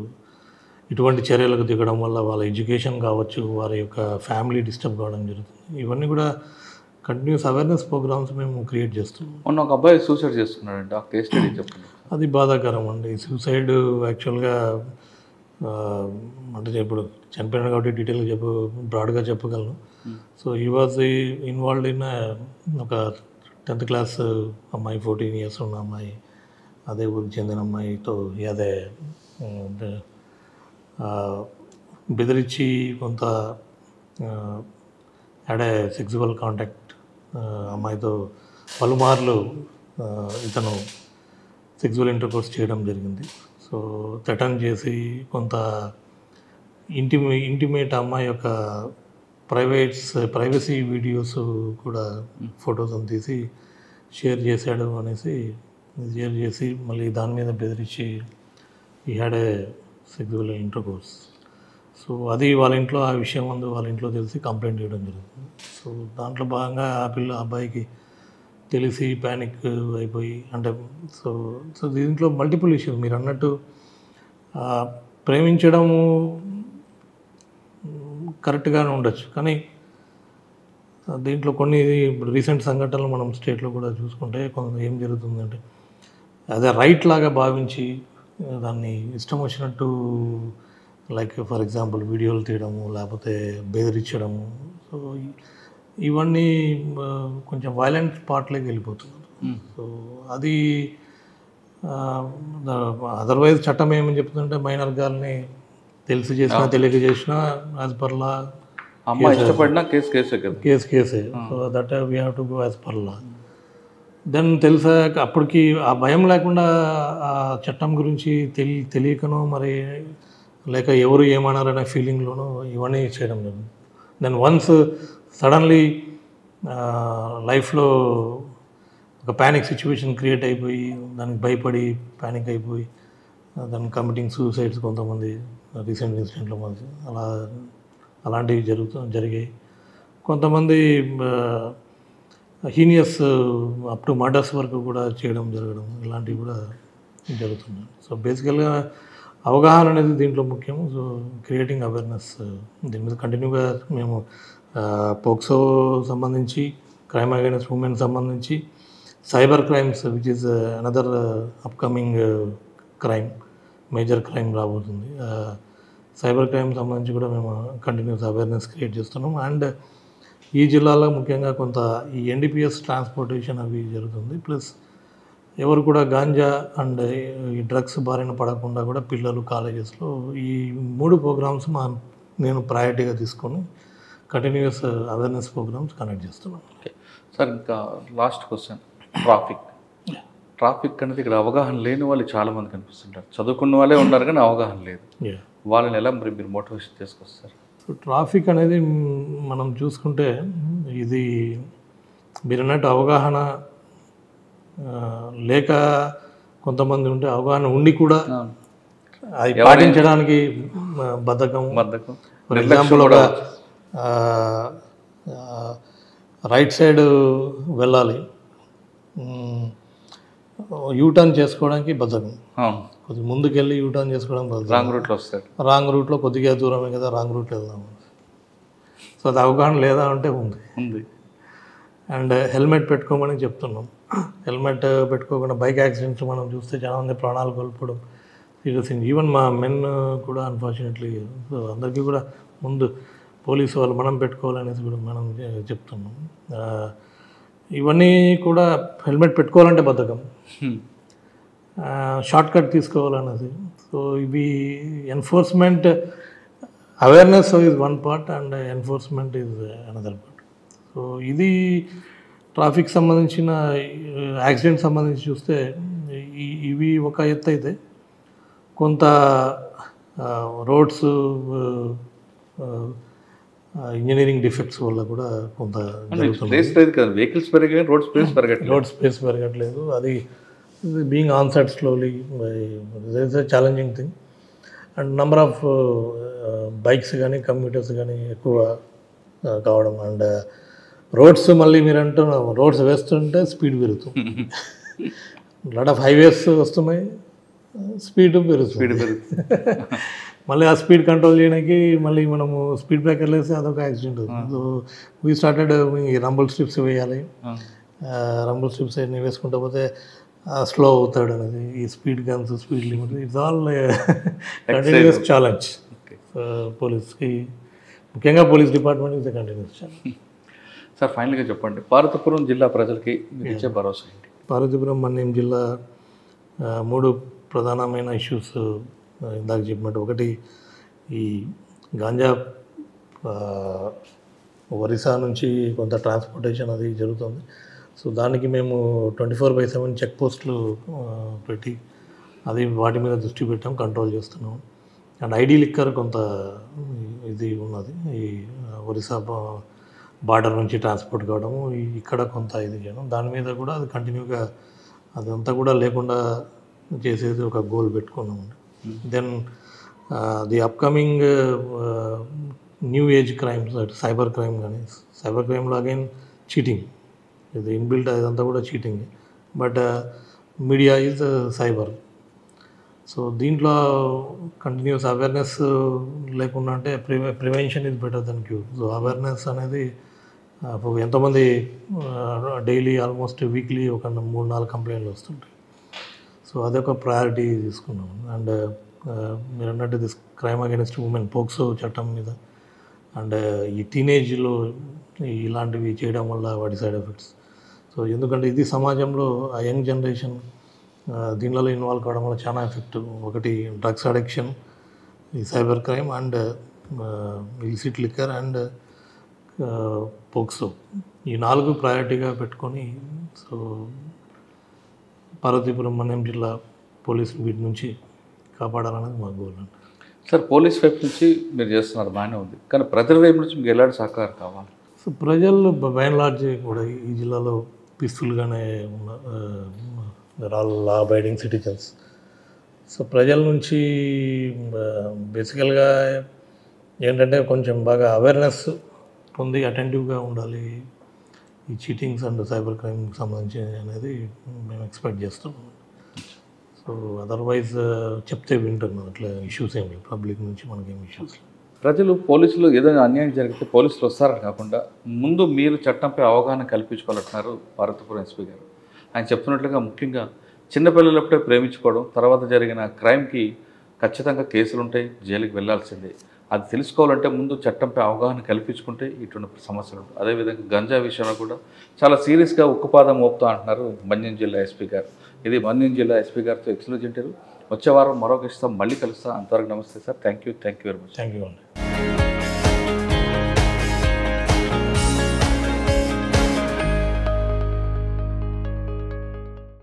ఇటువంటి చర్యలకు దిగడం వల్ల వాళ్ళ ఎడ్యుకేషన్ కావచ్చు, వారి యొక్క ఫ్యామిలీ డిస్టర్బ్ కావడం జరుగుతుంది. ఇవన్నీ కూడా కంటిన్యూస్ అవేర్నెస్ ప్రోగ్రామ్స్ మేము క్రియేట్ చేస్తున్నాం. మొన్న ఒక అబ్బాయి సూసైడ్ చేసుకున్నాడండి, ఆ కేసు స్టడీ చెప్పండి. అది బాధాకరం అండి. సూసైడ్ యాక్చువల్గా అంటే ఇప్పుడు చనిపోయినాడు కాబట్టి డీటెయిల్గా బ్రాడ్గా చెప్పగలను. సో ఈ వాజ్ ఇన్వాల్వ్డ్ ఇన్ ఒక 10th క్లాస్ అమ్మాయి, 14 ఇయర్స్ ఉన్న అమ్మాయి, అదే ఊరికి చెందిన అమ్మాయితో అదే బెదిరించి కొంత హ్యాడ్ ఏ సెక్సువల్ కాంటాక్ట్ అమ్మాయితో పలుమార్లు ఇతను సెక్సువల్ ఇంటర్కోర్స్ చేయడం జరిగింది. సో థ్రెటన్ చేసి కొంత ఇంటిమేట్ అమ్మాయి యొక్క ప్రైవసీ వీడియోస్ కూడా ఫొటోస్ తీసి షేర్ చేశాడు అనేసి షేర్ చేసి మళ్ళీ దాని మీద బెదిరించి ఈ had a sexual intercourse. So అది వాళ్ళ ఇంట్లో ఆ విషయం ముందు వాళ్ళ ఇంట్లో తెలిసి కంప్లైంట్ చేయడం జరుగుతుంది. సో దాంట్లో భాగంగా అబ్బాయికి తెలిసి ప్యానిక్ అయిపోయి అంటే సో దీంట్లో మల్టిపుల్ ఇష్యూస్ మీరు అన్నట్టు ప్రేమించడము కరెక్ట్గానే ఉండొచ్చు, కానీ దీంట్లో కొన్ని ఇప్పుడు రీసెంట్ సంఘటనలు మనం స్టేట్లో కూడా చూసుకుంటే కొంత ఏం జరుగుతుందంటే అదే రైట్ లాగా భావించి దాన్ని ఇష్టం వచ్చినట్టు లైక్ ఫర్ ఎగ్జాంపుల్ వీడియోలు తీయడము లేకపోతే బెదిరించడము. సో ఇవన్నీ కొంచెం వైలెంట్ పార్ట్లోకి వెళ్ళిపోతున్నారు. సో అది అదర్వైజ్ చట్టం ఏమని చెప్తుందంటే మైనర్ గారిని తెలిసి చేసినా తెలియక చేసినా యాజ్ పర్ లా ఇష్టపడినా కేసే. So that we have to go as per law. Then తెలిసాక అప్పటికి ఆ భయం లేకుండా ఆ చట్టం గురించి తెలియకనో మరి లేక ఎవరు ఏమన్నారనే ఫీలింగ్లోనూ ఇవన్నీ చేయడం లేదు. దెన్ వన్స్ సడన్లీ లైఫ్లో ఒక ప్యానిక్ సిచ్యువేషన్ క్రియేట్ అయిపోయి దానికి భయపడి ప్యానిక్ అయిపోయి దాన్ని కమిటింగ్ సూసైడ్స్ కొంతమంది రీసెంట్ ఇన్సిడెంట్లో మంది అలాంటివి జరిగాయి. కొంతమంది హీనియస్ అప్ టు మర్డర్స్ వరకు కూడా జరగడం ఇలాంటివి కూడా జరుగుతున్నాయి. సో బేసికల్గా అవగాహన అనేది దీంట్లో ముఖ్యం. సో క్రియేటింగ్ అవేర్నెస్ దీని మీద కంటిన్యూగా మేము పోక్సో సంబంధించి క్రైమ్ అగైనెస్ట్ ఉమెన్ సంబంధించి cyber crimes which is another upcoming crime major crime రాబోతుంది. సైబర్ క్రైమ్ సంబంధించి కూడా మేము కంటిన్యూస్ అవేర్నెస్ క్రియేట్ చేస్తున్నాం. అండ్ ఈ జిల్లాలో ముఖ్యంగా కొంత ఈ ఎన్డీపీఎస్ ట్రాన్స్పోర్టేషన్ అవి జరుగుతుంది. ప్లస్ ఎవరు కూడా గాంజా అండ్ ఈ డ్రగ్స్ బారిన పడకుండా కూడా పిల్లలు కాలేజెస్లో ఈ 3 ప్రోగ్రామ్స్ నేను ప్రయారిటీగా తీసుకొని కంటిన్యూస్ అవేర్నెస్ ప్రోగ్రామ్స్ కండక్ట్ చేస్తున్నాను. ఓకే సార్, ఇంకా లాస్ట్ క్వశ్చన్, ట్రాఫిక్ అనేది ఇక్కడ అవగాహన లేని వాళ్ళు చాలామంది కనిపిస్తుంటారు. చదువుకున్న వాళ్ళే ఉన్నారు కానీ అవగాహన లేదు. వాళ్ళని ఎలా మరి మీరు మోటివేషన్ చేసుకొస్తారు? సో ట్రాఫిక్ అనేది మనం చూసుకుంటే ఇది మీరు అన్నట్టు అవగాహన లేక కొంతమంది ఉంటే అవగాహన ఉండి కూడా అది పాటించడానికి బద్ధకం. ఫర్ ఎగ్జాంపుల్ ఒక రైట్ సైడ్ వెళ్ళాలి, యూటర్న్ చేసుకోవడానికి బద్ధకం. కొద్దిగా ముందుకెళ్ళి యూటర్న్ చేసుకోవడం రాంగ్ రూట్లో కొద్దిగా దూరమే కదా రాంగ్ రూట్లో వెళ్దాం. సో అది అవగాహన లేదా అంటే ఉంది. అండ్ హెల్మెట్ పెట్టుకోమని చెప్తున్నాం. హెల్మెట్ పెట్టుకోకుండా బైక్ యాక్సిడెంట్స్ మనం చూస్తే చాలామంది ప్రాణాలు కోల్పోవడం సీరియస్. ఈవెన్ మా మెన్ కూడా అన్ఫార్చునేట్లీ. సో అందరికీ కూడా ముందు పోలీసు వాళ్ళు మనం పెట్టుకోవాలనేసి కూడా మనం చెప్తున్నాం. ఇవన్నీ కూడా హెల్మెట్ పెట్టుకోవాలంటే బద్ధకం, షార్ట్ కట్ తీసుకోవాలనేది. సో ఇవి enforcement awareness is one part and enforcement is another part. So ఇది ట్రాఫిక్ సంబంధించిన యాక్సిడెంట్ సంబంధించి చూస్తే ఇవి ఒక ఎత్తు అయితే కొంత రోడ్స్ ఇంజనీరింగ్ డిఫెక్ట్స్ వల్ల కూడా కొంత రోడ్ స్పేస్ పెరగట్లేదు. అది being onset slowly is a challenging thing. And number of bikes కానీ కమ్యూటర్స్ కానీ ఎక్కువ కావడం. అండ్ రోడ్స్ మళ్ళీ మీరు అంటున్నారు రోడ్స్ వేస్తుంటే స్పీడ్ పెరుగుతుంది. లాట్ ఆఫ్ హైవేస్ వస్తున్నాయి, స్పీడ్ పెరుగుతుంది. మళ్ళీ ఆ స్పీడ్ కంట్రోల్ చేయడానికి మళ్ళీ మనము స్పీడ్ బ్రేకర్లు వేస్తే అదొక యాక్సిడెంట్ అవుతుంది. So we started Rumble strips వేయాలి. రంబుల్ స్ట్రిప్స్ అన్ని వేసుకుంటూ పోతే స్లో అవుతాడు అనేది. ఈ speed guns, speed limit, it's all continuous challenge పోలీస్కి, ముఖ్యంగా police department is the continuous challenge. Sir ఫైనల్గా చెప్పండి, పార్వతీపురం జిల్లా ప్రజలకి మీరు ఇచ్చే భరోసా ఏంటి? పార్వతీపురం మన్యం జిల్లా 3 ప్రధానమైన ఇష్యూస్ ఇందాక చెప్పినట్టు, ఒకటి ఈ గాంజా ఒరిస్సా నుంచి కొంత ట్రాన్స్పోర్టేషన్ అది జరుగుతుంది. సో దానికి మేము 24/7 చెక్ పోస్టులు పెట్టి అది వాటి మీద దృష్టి పెట్టాం, కంట్రోల్ చేస్తున్నాం. అండ్ ఐడి లిక్కర్ కొంత ఇది ఉన్నది, ఈ ఒరిస్సా బార్డర్ నుంచి ట్రాన్స్పోర్ట్ కావడము, ఇక్కడ కొంత ఇది చేయడం, దాని మీద కూడా అది కంటిన్యూగా అదంతా కూడా లేకుండా చేసేది ఒక గోల్ పెట్టుకున్నామండి. Then the upcoming new age crimes, cyber crime కానీ, సైబర్ క్రైమ్లో అగైన్ చీటింగ్, ఇది ఇన్బిల్ట్ అదంతా కూడా cheating, but media is cyber. So దీంట్లో కంటిన్యూస్ అవేర్నెస్ లేకుండా అంటే prevention is better than cure. So awareness అనేది ఎంతోమంది డైలీ ఆల్మోస్ట్ వీక్లీ ఒక 3-4 కంప్లైంట్లు వస్తుంటాయి. సో అదొక ప్రయారిటీ తీసుకున్నాం. అండ్ మీరు అన్నట్టు this crime against women, POCSO చట్టం మీద, అండ్ ఈ టీనేజ్లో ఇలాంటివి చేయడం వల్ల వాటి సైడ్ ఎఫెక్ట్స్. సో ఎందుకంటే ఇది సమాజంలో ఆ యంగ్ జనరేషన్ దీనిలో ఇన్వాల్వ్ కావడం వల్ల చాలా ఎఫెక్ట్. ఒకటి డ్రగ్స్ అడిక్షన్, ఈ cyber crime, and illicit liquor, and POCSO, ఈ 4 ప్రయారిటీగా పెట్టుకొని సో పార్వతీపురం మన్యం జిల్లా పోలీసులు వీటి నుంచి కాపాడాలనేది మా గోల్ అండి. సార్, పోలీస్ వైపు నుంచి మీరు చేస్తున్నారు బాగానే ఉంది, కానీ ప్రజల వైపు నుంచి మీకు ఎలాంటి సహకారం కావాలి? సో ప్రజలు బై అండ్ లార్జ్ కూడా ఈ జిల్లాలో పీస్ఫుల్గానే ఉన్న all law abiding citizens. So ప్రజల నుంచి బేసికల్గా ఏంటంటే కొంచెం బాగా అవేర్నెస్ పొంది అటెంటివ్గా ఉండాలి ఈ చీటింగ్స్ అండ్ సైబర్ క్రైమ్కి సంబంధించి అనేది మేము ఎక్స్పెక్ట్ చేస్తున్నాం. సో అదర్వైజ్ చెప్తే వింటున్నాం, అట్లా ఇష్యూస్ ఏమి లేవు, పబ్లిక్ నుంచి మనకేం ఇష్యూస్ లేవు. ప్రజలు పోలీసులు ఏదైనా అన్యాయం జరిగితే పోలీసులు వస్తారని కాకుండా ముందు మీరు చట్టంపై అవగాహన కల్పించుకోవాలంటున్నారు పార్వతీపురం ఎస్పీ గారు. ఆయన చెప్తున్నట్లుగా ముఖ్యంగా చిన్నపిల్లలప్పుడే ప్రేమించుకోవడం, తర్వాత జరిగిన క్రైమ్కి ఖచ్చితంగా కేసులు ఉంటాయి, జైలుకి వెళ్లాల్సిందే. అది తెలుసుకోవాలంటే ముందు చట్టంపై అవగాహన కల్పించుకుంటే ఇటువంటి సమస్యలు ఉంటాయి. అదేవిధంగా గంజా విషయంలో కూడా చాలా సీరియస్గా ఉక్కుపాదం మోపుతా అంటున్నారు మన్యం జిల్లా ఎస్పీ గారు. ఇది మన్యం జిల్లా ఎస్పీ గారితో ఎక్స్క్లూజివ్ ఇంటర్వ్యూ. వచ్చే వారం మరొక ఇస్తాం, మళ్ళీ కలుస్తాం. అంతవరకు నమస్తే sir. Thank you very much. Thank you అండి.